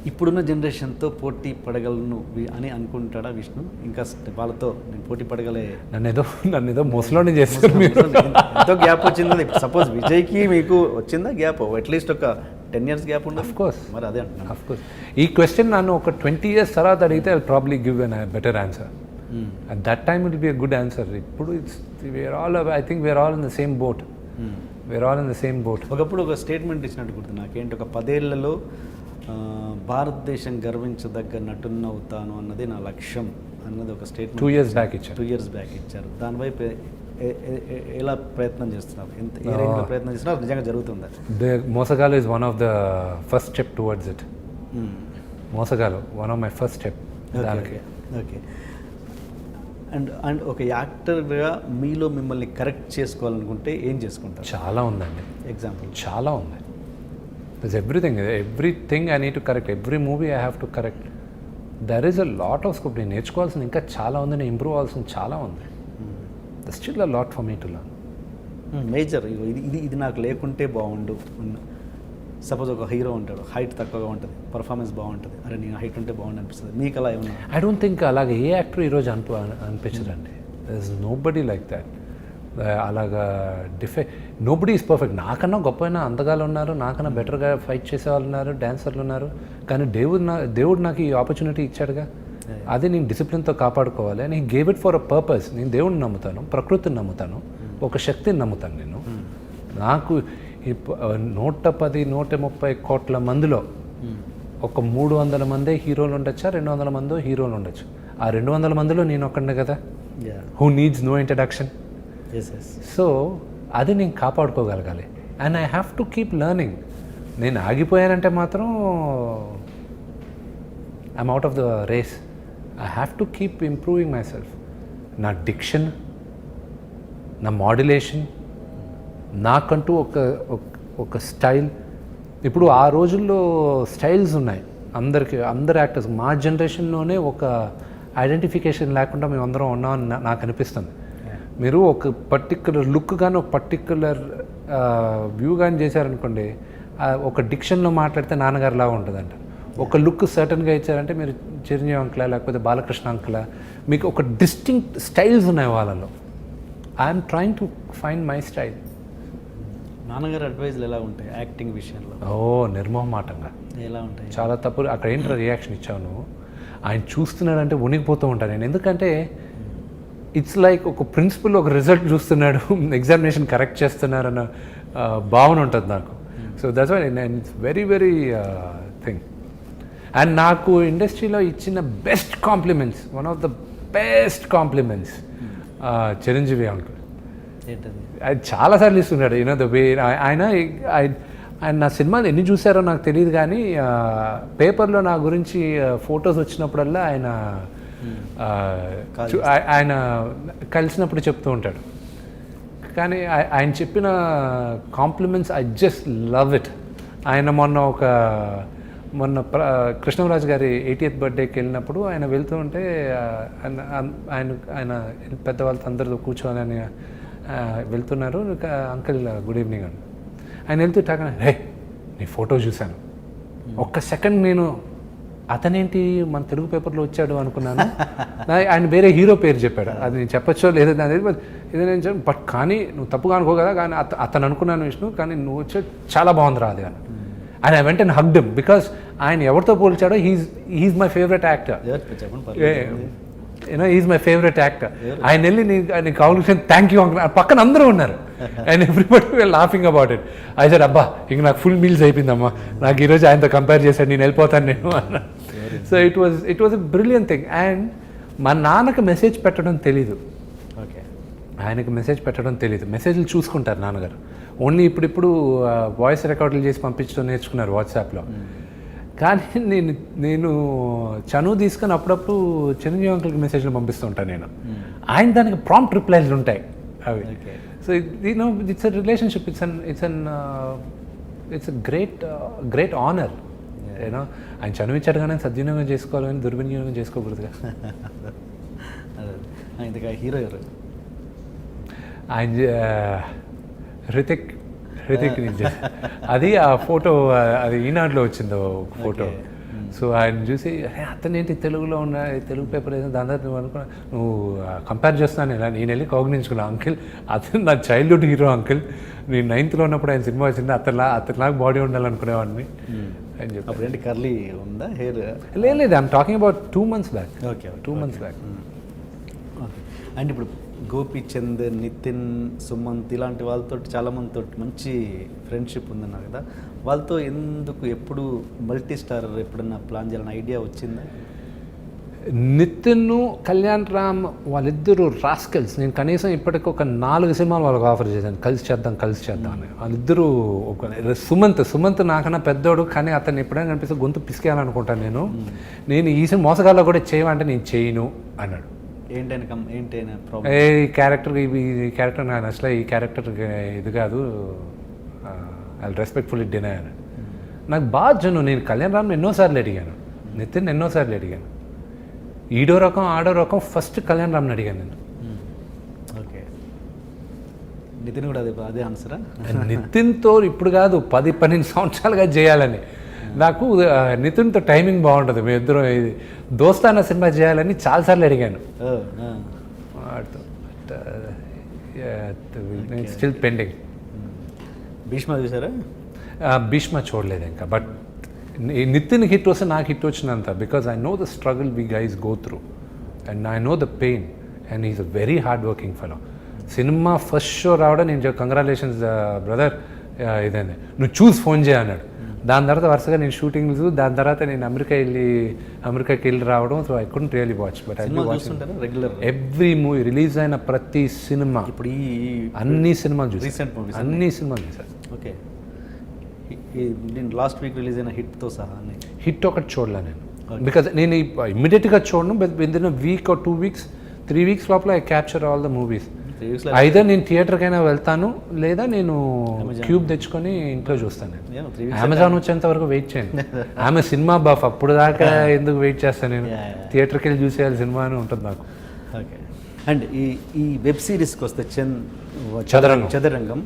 ఇప్పుడున్న జనరేషన్తో పోటీ పడగలను అని అనుకుంటాడా విష్ణు? ఇంకా వాళ్ళతో నేను పోటీ పడగలే, నన్ను ఏదో ముసలోని చేస్తారు. ఎంతో గ్యాప్ వచ్చింది కదా. సపోజ్ విజయ్కి మీకు వచ్చిందా గ్యాప్? అట్లీస్ట్ ఒక 10 years గ్యాప్ ఉండదు. ఆఫ్ కోర్స్, మరి అదే అంటున్నాను. Of course. ఈ క్వశ్చన్ నన్ను ఒక 20 years తర్వాత అడిగితే I probably give an better answer. At that time it will be a good answer. ఇప్పుడు I think we are all in the same boat. We are all in the same boat. ఒకప్పుడు ఒక statement ఇచ్చినట్టు గుర్తు నాకేంటి, ఒక 10 ఏళ్లలో భారతదేశం గర్వించదగ్గ నటున్న అవుతాను అన్నది నా లక్ష్యం అన్నది ఒక స్టేట్మెంట్ 2 years back ఇచ్చారు. 2 years బ్యాక్ ఇచ్చారు. దానివైపు ఎలా ప్రయత్నం చేస్తున్నారు? ఏ రేంజ్లో ప్రయత్నం చేస్తున్నారు? నిజంగా జరుగుతుందా? మోసగాలు is one of the first step towards it. మోసగాలు one of my first step. Okay. And ఒక యాక్టర్గా మీలో మిమ్మల్ని కరెక్ట్ చేసుకోవాలనుకుంటే ఏం చేసుకుంటారు? చాలా ఉందండి. ఎగ్జాంపుల్ చాలా ఉంది. That's everything I need to correct. Every movie I have to correct. There is a lot of scope. నేను నేర్చుకోవాల్సింది ఇంకా చాలా ఉంది, నేను ఇంప్రూవ్ అవ్వాల్సింది చాలా ఉంది. That's still a lot for me to learn. Major ఇది నాకు లేకుంటే బాగుండు. సపోజ్ ఒక హీరో ఉంటాడు, హైట్ తక్కువగా ఉంటుంది, పర్ఫార్మెన్స్ బాగుంటుంది, అరే నేను హైట్ ఉంటే బాగుండు అనిపిస్తుంది. మీకు అలా ఏమన్నా? ఐ డోంట్ థింక్ అలాగే ఏ యాక్టర్ ఈరోజు అనిపించదండి. There is nobody like that. అలాగా నోబడీ ఈజ్ పర్ఫెక్ట్. నాకన్నా గొప్పైన అందగాళ్ళు ఉన్నారు, నాకన్నా బెటర్గా ఫైట్ చేసే వాళ్ళు ఉన్నారు, డాన్సర్లు ఉన్నారు. కానీ దేవుడు నాకు ఈ ఆపర్చునిటీ ఇచ్చాడుగా, అదే నేను డిసిప్లిన్తో కాపాడుకోవాలి. నేను gave it for a purpose. నేను దేవుడిని నమ్ముతాను, ప్రకృతిని నమ్ముతాను, ఒక శక్తిని నమ్ముతాను. నేను నాకు 110, 130 కోట్ల మందిలో ఒక 300 మందే హీరోలు ఉండొచ్చా, 200 మందో హీరోలు ఉండొచ్చు. ఆ 200 మందిలో నేను ఒక్కడే కదా, who needs no introduction. So అది నేను కాపాడుకోగలగాలి. And I have to keep learning. నేను ఆగిపోయానంటే మాత్రం I'm out of the race. I have to keep improving myself. నా డిక్షన్, నా మాడ్యులేషన్, నాకంటూ ఒక స్టైల్. ఇప్పుడు ఆ రోజుల్లో స్టైల్స్ ఉన్నాయి అందరు యాక్టర్స్. మా జనరేషన్లోనే ఒక ఐడెంటిఫికేషన్ లేకుండా మేము అందరం ఉన్నామని నాకు అనిపిస్తుంది. మీరు ఒక పర్టిక్యులర్ లుక్ కానీ ఒక పర్టిక్యులర్ వ్యూ కానీ చేశారనుకోండి, ఒక డిక్షన్లో మాట్లాడితే నాన్నగారిలాగా ఉంటుందంట. ఒక లుక్ సర్టన్గా ఇచ్చారంటే మీరు చిరంజీవి అంకులా లేకపోతే బాలకృష్ణ అంకులా, మీకు ఒక డిస్టింక్ట్ స్టైల్స్ ఉన్నాయి వాళ్ళలో. I'm trying to find my style. నాన్నగారు అడ్వైజ్లు ఎలా ఉంటాయి యాక్టింగ్ విషయంలో? నిర్మోహమాటంగా ఎలా ఉంటాయి? చాలా తప్పు. అక్కడ ఏంటో రియాక్షన్ ఇచ్చావు నువ్వు. ఆయన చూస్తున్నాడంటే వణికిపోతూ ఉంటాను నేను. ఎందుకంటే ఇట్స్ లైక్ ఒక ప్రిన్సిపల్ ఒక రిజల్ట్ చూస్తున్నాడు, ఎగ్జామినేషన్ కరెక్ట్ చేస్తున్నారన్న భావన ఉంటుంది నాకు. So that's why it's very very thing. And నాకు ఇండస్ట్రీలో ఇచ్చిన best compliments, one of the best compliments Chiranjeevi uncle. ఏంటది? అది చాలాసార్లు ఇస్తున్నాడు. యూనో ద వే ఆయన నా సినిమాలు ఎన్ని చూసారో నాకు తెలియదు, కానీ పేపర్లో నా గురించి ఫొటోస్ వచ్చినప్పుడల్లా ఆయన కలిసినప్పుడు చెప్తూ ఉంటాడు. కానీ ఆయన చెప్పిన compliments I just love it. ఆయన మొన్న కృష్ణరాజు గారి 80th బర్త్డేకి వెళ్ళినప్పుడు ఆయన వెళ్తూ ఉంటే ఆయన పెద్దవాళ్ళతో అందరితో కూర్చోవాలని వెళ్తున్నారు. అంకుల్ గుడ్ ఈవినింగ్ అని ఆయన వెళ్తూ టాగా, రే నీ ఫోటో చూశాను. ఒక్క సెకండ్ నేను అతనేంటి మన తెలుగు పేపర్లో వచ్చాడు అనుకున్నాను. ఆయన వేరే హీరో పేరు చెప్పాడు, అది నేను చెప్పచ్చో లేదో ఇదే నేను బట్ కానీ నువ్వు తప్పుగా అనుకో కదా, కానీ అతను అనుకున్నాను విష్ణు, కానీ నువ్వు వచ్చే చాలా బాగుంది రా అది అని. And I went and hugged him because ఆయన ఎవరితో పోల్చాడో he's my favourite actor. Is my favourite actor. ఆయన వెళ్ళి నీకు కావాల్సిన థ్యాంక్ యూ అంకుల్, పక్కన అందరూ ఉన్నారు and everybody were laughing about it. I said అబ్బా ఇంక నాకు ఫుల్ మీల్స్ అయిపోయిందమ్మా, నాకు ఈరోజు ఆయనతో కంపేర్ చేశాడు, నేను వెళ్ళిపోతాను నేను అన్న. So it was a brilliant thing. And మా నాన్నకు మెసేజ్ పెట్టడం తెలీదు, ఓకే, ఆయనకు మెసేజ్ పెట్టడం తెలీదు. మెసేజ్లు చూసుకుంటారు నాన్నగారు. ఓన్లీ ఇప్పుడు వాయిస్ రికార్డులు చేసి పంపించడం నేర్చుకున్నారు వాట్సాప్లో. కానీ నేను చనువు తీసుకొని అప్పుడప్పుడు చిరంజీవి అంకుల్కి మెసేజ్లు పంపిస్తూ ఉంటాను నేను. ఆయన దానికి ప్రాంప్ట్ రిప్లైలు ఉంటాయి అవి. So it's a relationship, it's a great honour. You know ఆయన చనువు ఇచ్చాడు కానీ సద్వినియోగం చేసుకోవాలని దుర్వినియోగం చేసుకోకూడదుగా. ఇంతగా హీరో ఎవరు? ఆయన హృతిక్ నుంచి అది ఆ ఫోటో అది ఈనాడులో వచ్చిందో ఫోటో. సో ఆయన చూసి అతనేంటి తెలుగులో ఉన్న తెలుగు పేపర్ ఏదో దాని తర్వాత నువ్వు అనుకున్నా, నువ్వు కంపేర్ చేస్తున్నాను ఇలా నేను వెళ్ళి కౌగిలించుకున్నా. అంకిల్ అతను నా చైల్డ్హుడ్ హీరో అంకిల్, నేను 9th ఉన్నప్పుడు ఆయన సినిమా వచ్చింది, అతనిలాగా బాడీ ఉండాలనుకునేవాడిని అని చెప్పి. అప్పుడు ఏంటి కర్లీ ఉందా హెయిర్? లేదు, I'm talking about 2 months back. Okay, 2 months back. Okay. And ఇప్పుడు గోపీచంద్, నితిన్, సుమంత్ ఇలాంటి వాళ్ళతో చాలామందితో మంచి ఫ్రెండ్షిప్ ఉందన్నారు కదా, వాళ్ళతో ఎందుకు ఎప్పుడు మల్టీ స్టార్ ఎప్పుడన్నా ప్లాన్ చేయాలని ఐడియా వచ్చిందా? నితిన్, కళ్యాణ్ రామ్ వాళ్ళిద్దరూ రాస్కల్స్. నేను కనీసం ఇప్పటికి ఒక 4 సినిమాలు వాళ్ళకి ఆఫర్ చేశాను, కలిసి చేద్దాం అని. వాళ్ళిద్దరూ సుమంత్ నాకన్నా పెద్దోడు, కానీ అతను ఎప్పుడైనా కనిపిస్తే గొంతు పిసికేయాలనుకుంటాను నేను ఈ సినిమా మోసగాల్లో కూడా చేయమంటే నేను చేయను అన్నాడు. ఏంటైనా ఈ క్యారెక్టర్ నాకు అసలు ఈ క్యారెక్టర్ ఇది కాదు, ఐ రెస్పెక్ట్ఫుల్లీ డినై అని. నాకు బాగా జను. నేను కళ్యాణ్ రామ్ ఎన్నోసార్లు అడిగాను, నితిన్ ఎన్నోసార్లు అడిగాను. ఈడో రకం ఆడో రకం ఫస్ట్ కళ్యాణ్ రామ్ని అడిగాను నేను. ఓకే, నితిన్ కూడా అదే ఆన్సరా? నితిన్తో ఇప్పుడు కాదు 10-12 సంవత్సరాలుగా చేయాలని నాకు. నితిన్తో టైమింగ్ బాగుంటుంది. మేమిద్దరం ఇది దోస్తానా సినిమా చేయాలని చాలాసార్లు అడిగాను. Still pending. భీష్మ చూసారా? భీష్మ చూడలేదు ఇంకా. బట్ నితిన్ హిట్ వస్తే నాకు హిట్ వచ్చినంత, because I know the struggle we guys go through and I know the pain and is a very hard working fellow. Cinema first show రావడం నేను కంగ్రాచులేషన్స్ బ్రదర్ ఇదేంది నువ్వు చూసి ఫోన్ చేయన్నాడు. దాని తర్వాత వరుసగా నేను షూటింగ్స్, దాని తర్వాత నేను అమెరికాకి వెళ్ళి రావడం. So I couldn't really watch, but I regular every movie release అయిన ప్రతి సినిమా, ఇప్పుడు అన్ని సినిమాలు చూసాను, అన్ని సినిమాలు చూసాను. ఓకే. నేను లాస్ట్ వీక్ రిలీజ్ అయిన హిట్తో సహా హిట్ ఒకటి చూడలే నేను, బికాజ్ నేను ఇమ్మీడియట్గా చూడను, with in week or 2 weeks 3 weeks లోపల I capture all the movies. అయితే నేను థియేటర్కైనా వెళ్తాను, లేదా నేను క్యూబ్ తెచ్చుకొని ఇంట్లో చూస్తాను. నేను అమెజాన్ వచ్చేంత వరకు వెయిట్ చేయను. ఆమె సినిమా బఫ్, అప్పుడు దాకా ఎందుకు వెయిట్ చేస్తాను నేను, థియేటర్కి వెళ్ళి చూసేయాలి సినిమా అని ఉంటుంది నాకు. ఓకే. అండ్ ఈ వెబ్ సిరీస్కి వస్తే చదరంగం,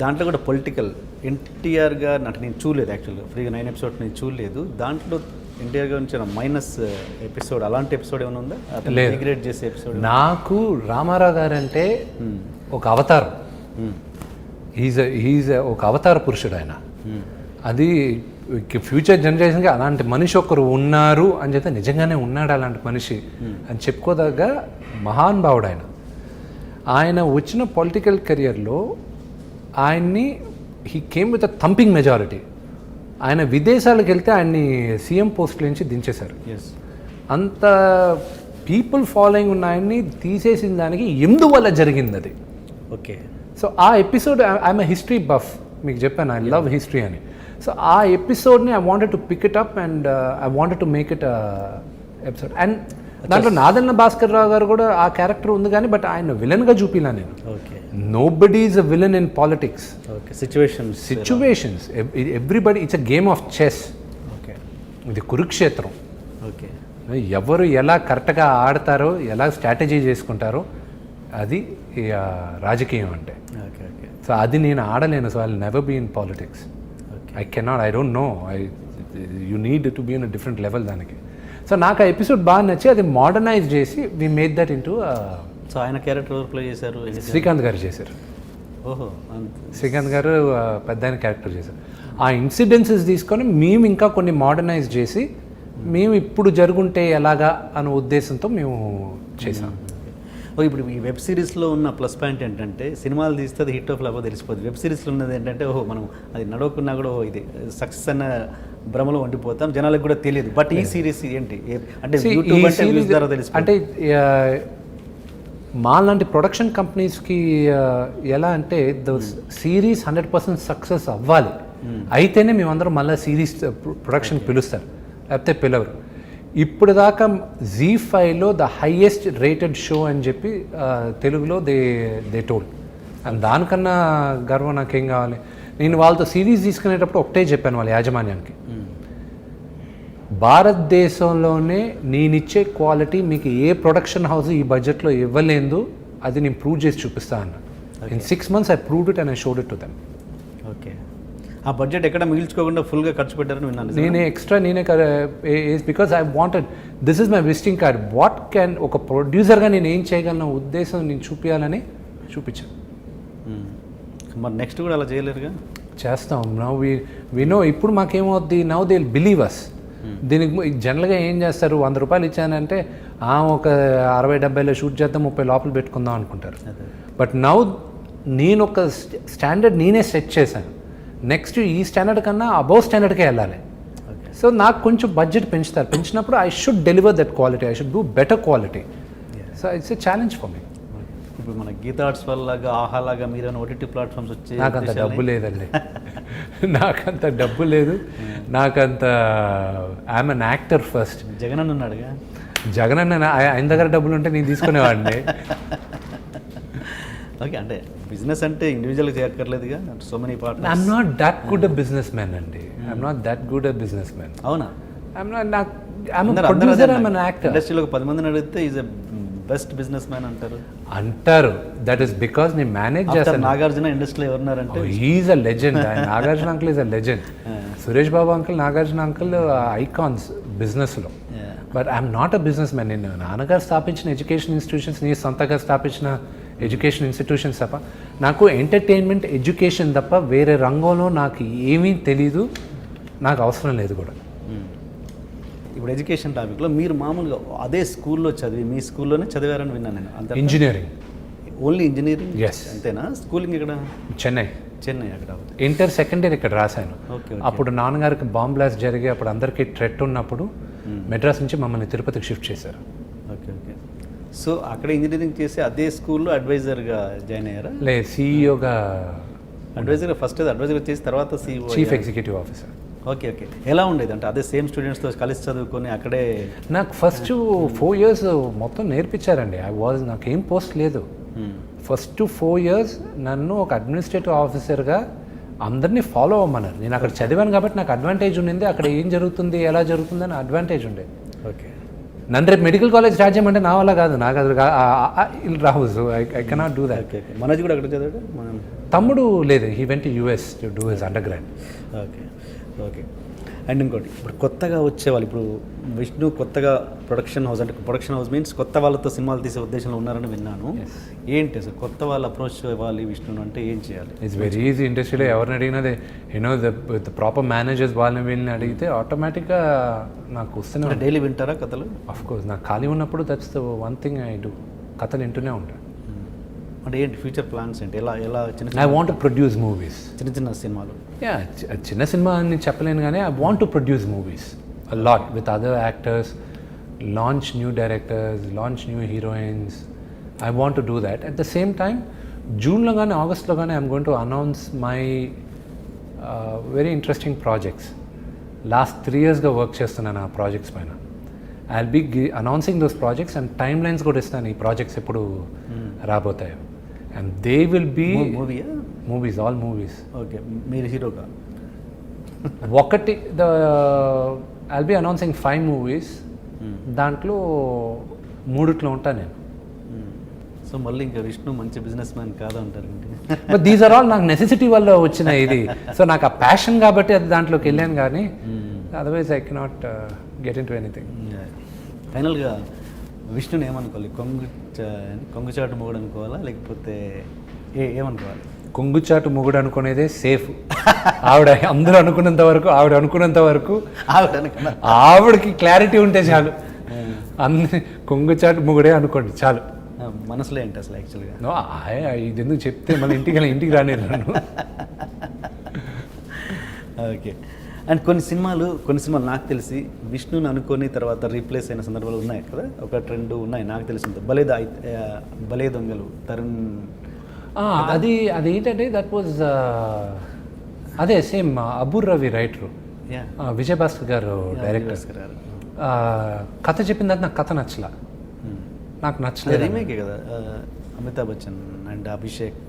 దాంట్లో కూడా పొలిటికల్ ఎన్టీఆర్ గారు అంటే నేను చూడలేదు యాక్చువల్గా, ఫ్రీగా 9 episodes నేను చూడలేదు. దాంట్లో ఎన్టీఆర్ గారు నుంచి మైనస్ ఎపిసోడ్, అలాంటి ఎపిసోడ్ ఏమైనా ఉందా? ఇంటిగ్రేట్ చేసే ఎపిసోడ్? నాకు రామారావు గారు అంటే ఒక అవతారం, హీజ్ ఒక అవతార పురుషుడు ఆయన. అది ఫ్యూచర్ జనరేషన్కి అలాంటి మనిషి ఒకరు ఉన్నారు అని చెప్తే నిజంగానే ఉన్నాడు అలాంటి మనిషి అని చెప్పుకోదగ్గ మహానుభావుడు ఆయన. ఆయన వచ్చిన పొలిటికల్ కెరియర్లో ఆయన్ని he came with a thumping majority. ఆయన విదేశాలకు వెళ్తే ఆయన్ని సీఎం పోస్ట్ నుంచి దించేశారు. అంత పీపుల్ ఫాలోయింగ్ ఉన్న ఆయన్ని తీసేసిన దానికి ఎందువల్ల జరిగింది అది. ఓకే. సో ఆ episode, I'm a history buff, మీకు చెప్పాను ఐ లవ్ హిస్టరీ అని. సో ఆ ఎపిసోడ్ని I wanted to pick it up and I wanted to make it episode. And దాంట్లో నాదన్న భాస్కర్ రావు గారు కూడా ఆ క్యారెక్టర్ ఉంది కానీ, బట్ ఆయన విలన్గా చూపిలా నేను. Okay. Nobody is a villain in politics. Okay. Situations everybody, it's a game of chess. Okay. ఇది కురుక్షేత్రం. ఓకే. ఎవరు ఎలా కరెక్ట్గా ఆడతారో, ఎలా స్ట్రాటజీ చేసుకుంటారో అది రాజకీయం అంటే. ఓకే. ఓకే. సో అది నేను ఆడలేను. So I will never be in politics. I cannot, I don't know, you need to be in a different level దానికి. సో నాకు ఆ ఎపిసోడ్ బాగా నచ్చి అది మోడర్నైజ్ చేసి we made that into. So ఆయన క్యారెక్టర్ ఎవరు ప్లే చేశారు? శ్రీకాంత్ గారు చేశారు. ఓహో. శ్రీకాంత్ గారు పెద్ద ఆయన క్యారెక్టర్ చేశారు. ఆ ఇన్సిడెన్సెస్ తీసుకొని మేము ఇంకా కొన్ని మోడర్నైజ్ చేసి మేము ఇప్పుడు జరుగుంటే ఎలాగా అనే ఉద్దేశంతో మేము చేసాం. ఇప్పుడు ఈ వెబ్ సిరీస్లో ఉన్న ప్లస్ పాయింట్ ఏంటంటే సినిమాలు తీస్తే అది హిట్ ఆఫ్ లాభో తెలిసిపోతుంది. వెబ్ సిరీస్లో ఉన్నది ఏంటంటే మనం అది నడవకున్నా కూడా ఇది సక్సెస్ అన్న భ్రమలో ఉండిపోతాం, జనాలకు కూడా తెలియదు. బట్ ఈ సిరీస్ ఏంటి అంటే యూట్యూబ్ అంటే వ్యూస్ ద్వారా తెలిసిపోతుంది. అంటే మా లాంటి ప్రొడక్షన్ కంపెనీస్కి ఎలా అంటే ద సిరీస్ 100% సక్సెస్ అవ్వాలి, అయితేనే మేమందరం మళ్ళీ సిరీస్ ప్రొడక్షన్ పిలుస్తారు, లేకపోతే పిలవరు. ఇప్పుడు దాకా ZEE5లో ద హైయెస్ట్ రేటెడ్ షో అని చెప్పి తెలుగులో దే టోల్డ్. అండ్ దానికన్నా గర్వం నాకేం కావాలి. నేను వాళ్ళతో సిరీస్ తీసుకునేటప్పుడు ఒకటే చెప్పాను వాళ్ళ యాజమాన్యానికి, భారతదేశంలోనే నేనిచ్చే క్వాలిటీ మీకు ఏ ప్రొడక్షన్ హౌస్ ఈ బడ్జెట్లో ఇవ్వలేదు, అది నేను ప్రూవ్ చేసి చూపిస్తా అన్న. In 6 months I proved it and I showed it to them. Okay. ఆ బడ్జెట్ ఎక్కడ మిగిల్చుకోకుండా ఫుల్గా ఖర్చు పెట్టారని విన్నాను. నేనే because I wanted, this is my visiting card, what can, ఒక ప్రొడ్యూసర్గా నేను ఏం చేయగలను ఉద్దేశం నేను చూపించాలని చూపించాను. మరి నెక్స్ట్ కూడా అలా చేయలేరుగా? చేస్తాం. Now we know. ఇప్పుడు మాకేమవుద్ది, now they will believe us. దీనికి జనరల్గా ఏం చేస్తారు, 100 రూపాయలు ఇచ్చానంటే ఒక 60-70లో షూట్ చేద్దాం, 30 లోపల పెట్టుకుందాం అనుకుంటారు. బట్ నౌ నేను ఒక స్టాండర్డ్ నేనే సెట్ చేశాను. నెక్స్ట్ ఈ స్టాండర్డ్ కన్నా అబౌవ్ స్టాండర్డ్కే వెళ్ళాలి. సో నాకు కొంచెం బడ్జెట్ పెంచుతారు, పెంచినప్పుడు I should deliver that quality, I should do better quality. So it's a challenge for me. ఇప్పుడు మన గీతా ఆర్ట్స్ వల్ల ఆహాలాగా మీరు ఓటీటీ ప్లాట్ఫామ్స్ వచ్చి నాకంత డబ్బు లేదండి, నాకంత డబ్బు లేదు, నాకంత I'm an actor first. Jagan అన్న ఉన్నాడుగా, జగన్ అన్న ఆయన దగ్గర డబ్బులు ఉంటే నేను తీసుకునేవాడిని. ఓకే. అంటే బిజినెస్ అంటే ఇండివిజువల్గా చేయక్కర్లేదుగా, so many partners. I'm not that good a businessman అండి, I'm not that good a businessman. అవునా? ఇండస్ట్రీలో 10 మందిని అడిగితే is a best businessman అంటారు. దట్ ఈస్ బికాస్ నేను మేనేజ్ చేస్తాను. నాగార్జున ఇండస్ట్రీలో ఎవరున్నారంటే he's a legend. Nagarjuna uncle is a legend. Suresh Babu uncle, Nagarjuna uncle icons బిజినెస్లో. But I'm not a businessman. నేను నాన్నగారు స్థాపించిన ఎడ్యుకేషన్ ఇన్స్టిట్యూషన్స్, నీ సొంతగా స్థాపించిన ఎడ్యుకేషన్ ఇన్స్టిట్యూషన్స్ తప్ప, నాకు ఎంటర్టైన్మెంట్ ఎడ్యుకేషన్ తప్ప వేరే రంగంలో నాకు ఏమీ తెలీదు, నాకు అవసరం లేదు కూడా. ఇప్పుడు ఎడ్యుకేషన్ టాపిక్లో మీరు మామూలుగా అదే స్కూల్లో చదివి, మీ స్కూల్లోనే చదివారని విన్నాను నేను. అంత ఇంజనీరింగ్, ఓన్లీ ఇంజనీరింగ్? ఎస్. అంతేనా? స్కూలింగ్ ఇక్కడ చెన్నై. అక్కడ ఇంటర్ సెకండ్ ఇయర్ ఇక్కడ రాశాను. అప్పుడు నాన్నగారికి బాంబ్ బ్లాస్ట్ జరిగి అప్పుడు అందరికీ థ్రెట్ ఉన్నప్పుడు మెడ్రాస్ నుంచి మమ్మల్ని తిరుపతికి షిఫ్ట్ చేశారు. ఓకే. సో అక్కడ ఇంజనీరింగ్ చేసి అదే స్కూల్లో అడ్వైజర్గా జాయిన్ అయ్యారా? లేదు, సిఇఓగా అడ్వైజర్గా ఫస్ట్ అడ్వైజర్గా చేసి తర్వాత CEO chief executive officer. Okay okay. ఎలా ఉండేది అంటే అదే సేమ్ స్టూడెంట్స్తో కలిసి చదువుకొని అక్కడే? నాకు ఫస్ట్ 4 years మొత్తం నేర్పించారండి. నాకేం పోస్ట్ లేదు. ఫస్ట్ 4 years నన్ను ఒక అడ్మినిస్ట్రేటివ్ ఆఫీసర్గా అందరినీ ఫాలో అవ్వమన్నారు. నేను అక్కడ చదివాను కాబట్టి నాకు అడ్వాంటేజ్ ఉండింది. అక్కడ ఏం జరుగుతుంది ఎలా జరుగుతుంది అని అడ్వాంటేజ్ ఉండేది. ఓకే. నన్ను రేపు మెడికల్ కాలేజ్ స్టార్ట్ చేయమంటే నా వల్ల కాదు, నాకు అది రావు. So I cannot do that. Okay. Manoj కూడా అక్కడ చదివాడు? మనం తమ్ముడు లేదు, he went to US to do his undergrad. Okay okay. And ఇంకోటి, ఇప్పుడు కొత్తగా వచ్చేవాళ్ళు, ఇప్పుడు విష్ణు కొత్తగా ప్రొడక్షన్ హౌస్, అంటే ప్రొడక్షన్ హౌస్ మీన్స్ కొత్త వాళ్ళతో సినిమాలు తీసే ఉద్దేశంలో ఉన్నారని విన్నాను. ఏంటి అసలు కొత్త వాళ్ళు అప్రోచ్ ఇవ్వాలి విష్ణును అంటే ఏం చేయాలి? It's very easy. ఇండస్ట్రీలో ఎవరిని అడిగినదే ద ప్రాపర్ మేనేజర్స్ వాళ్ళని వీళ్ళని అడిగితే ఆటోమేటిక్గా నాకు వస్తూనే. డైలీ వింటారా కథలు? అఫ్ కోర్స్, నాకు ఖాళీ ఉన్నప్పుడు that's the one thing I do. కథలు వింటూనే ఉంటాను. అంటే ఏంటి ఫ్యూచర్ ప్లాన్స్ ఏంటి? ఎలా చిన్న I want to produce movies. చిన్న సినిమాలు? యా, చిన్న సినిమా అని చెప్పలేను కానీ I want to produce movies a lot with other actors, launch new directors, launch new heroines. I want to do that. At the same time జూన్లో కానీ ఆగస్ట్లో కానీ I'm going to announce my very interesting projects. Last 3 yearsగా work చేస్తున్నాను ఆ projects పైన. I will be announcing those projects and time lines కూడా ఇస్తాను ఈ ప్రాజెక్ట్స్ ఎప్పుడు రాబోతాయో. And they will be movies, all movies. Okay. మీరు హీరోగా ఒకటి I will be announcing 5 movies. దాంట్లో 3 ఉంటాను నేను. సో మళ్ళీ ఇంకా విష్ణు మంచి బిజినెస్ మ్యాన్ కాదంటారు. బట్ దీస్ ఆర్ ఆల్ నాకు నెసెసిటీ వల్ల వచ్చిన ఇది. సో నాకు ఆ ప్యాషన్ కాబట్టి అది దాంట్లోకి వెళ్ళాను కానీ otherwise I cannot get in to anything. ఫైనల్గా విష్ణుని ఏమనుకోవాలి? కొంగుచాటు మొగుడు అనుకోవాలా లేకపోతే ఏమనుకోవాలి? కొంగుచాటు మొగుడు అనుకునేదే సేఫ్. ఆవిడ అందరూ అనుకున్నంత వరకు, ఆవిడకి క్లారిటీ ఉంటే చాలు. అన్ని కొంగుచాటు మొగుడే అనుకోండి చాలు. మనసులో ఏంటి అసలు యాక్చువల్గా? ఇది ఎందుకు చెప్తే మళ్ళీ ఇంటికి రానిరాను. ఓకే. అండ్ కొన్ని సినిమాలు నాకు తెలిసి విష్ణుని అనుకొని తర్వాత రీప్లేస్ అయిన సందర్భాలు ఉన్నాయి కదా, 1-2 ఉన్నాయి నాకు తెలిసింది. భలే దొంగలు, తరుణ్. అది ఏంటంటే దట్ వాజ్ అదే సేమ్ అబూర్ రవి రైటరు, విజయభాస్కర్ గారు డైరెక్టర్. కథ చెప్పిన తర్వాత నాకు కథ నచ్చలా, నాకు నచ్చలేదు. రీమేకే కదా, అమితాబ్ బచ్చన్ అండ్ అభిషేక్.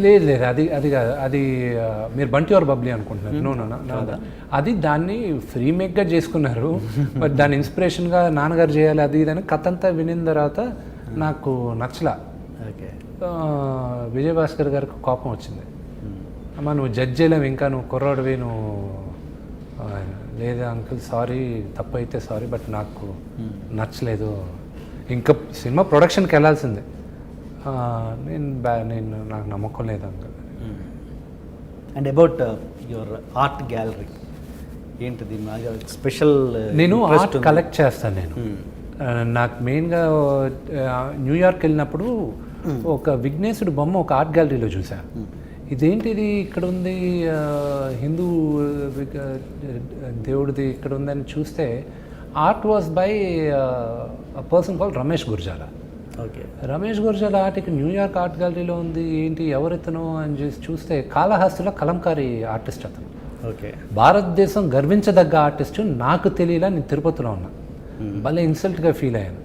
లేదు అది కాదు. అది మీరు బంటి ఆర్ బబ్లీ అనుకుంటున్నారు. నో, అది దాన్ని రీమేక్గా చేసుకున్నారు. బట్ దాని ఇన్స్పిరేషన్గా నాన్నగారు చేయాలి అది అని కథ అంతా వినిన తర్వాత నాకు నచ్చలా. ఓకే. విజయభాస్కర్ గారికి కోపం వచ్చింది. అమ్మా నువ్వు జడ్జ్ చేయలేవు, ఇంకా నువ్వు కుర్రాడివి, నువ్వు లేదా అంకుల్ సారీ, తప్పు అయితే సారీ, బట్ నాకు నచ్చలేదు, ఇంకా సినిమా ప్రొడక్షన్కి వెళ్ళాల్సిందే, నేను నాకు నమ్మకం లేదు uncle. And about your art gallery ఏంటిది? స్పెషల్ నేను ఆర్ట్ కలెక్ట్ చేస్తాను. నేను నాకు మెయిన్గా న్యూయార్క్ వెళ్ళినప్పుడు ఒక విఘ్నేశుడు బొమ్మ ఒక ఆర్ట్ గ్యాలరీలో చూసాను. ఇదేంటిది ఇక్కడ ఉంది, హిందూ దేవుడిది ఇక్కడ ఉందని చూస్తే art was by person called Ramesh Gurjala. Okay. Ramesh Gurjala art ఇక్కడ న్యూయార్క్ ఆర్ట్ గ్యాలరీలో ఉంది, ఏంటి ఎవరెతను అని చూస్తే కాళహస్తిలో కలంకారీ ఆర్టిస్ట్ అతను. ఓకే. భారతదేశం గర్వించదగ్గ ఆర్టిస్టు, నాకు తెలియలా, నేను తిరుపతిలో ఉన్నా, భలే ఇన్సల్ట్గా ఫీల్ అయ్యాను.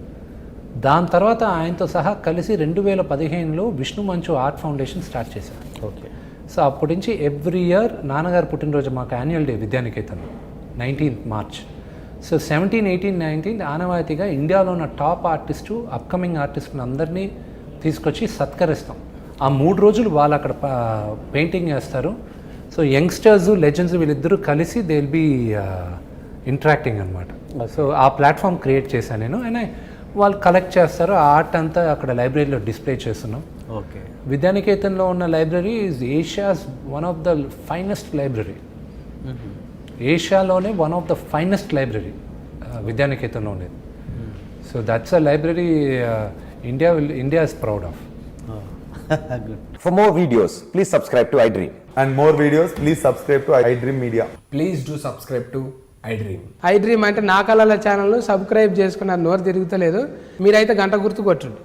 దాని తర్వాత ఆయనతో సహా కలిసి 2015లో Vishnu Manchu art foundation start చేశాను. ఓకే. సో అప్పటి నుంచి ఎవ్రీ ఇయర్ నాన్నగారు పుట్టినరోజు మాకు annual day Vidyanikethan 19th March. సో 17, 18, 19 ఆనవాయితీగా ఇండియాలో ఉన్న టాప్ ఆర్టిస్టు, అప్కమింగ్ ఆర్టిస్టులు అందరినీ తీసుకొచ్చి సత్కరిస్తాం. ఆ 3 రోజులు వాళ్ళు అక్కడ పెయింటింగ్ చేస్తారు. సో యంగ్స్టర్స్, లెజెండ్స్ వీళ్ళిద్దరూ కలిసి దే విల్ బీ ఇంటరాక్టింగ్ అనమాట. సో ఆ ప్లాట్ఫామ్ క్రియేట్ చేశాను నేను. అండ్ వాళ్ళు కలెక్ట్ చేస్తారు, ఆ ఆర్ట్ అంతా అక్కడ లైబ్రరీలో డిస్ప్లే చేస్తున్నాం. ఓకే. విద్యానికేతన్లో ఉన్న library is Asia's one of the finest library. ఏషియాలోనే one of the finest library విద్యానికేతన్లో ఉండేది. So that's a library India is proud of. For more videos, please subscribe to iDream. And more videos, please subscribe to iDream Media. Please do subscribe to iDream. iDream అంటే నా కళల channel subscribe చేసుకున్నారు, నోరు తిరుగుతలేదు, మీరైతే గంట గుర్తు కొట్టండి.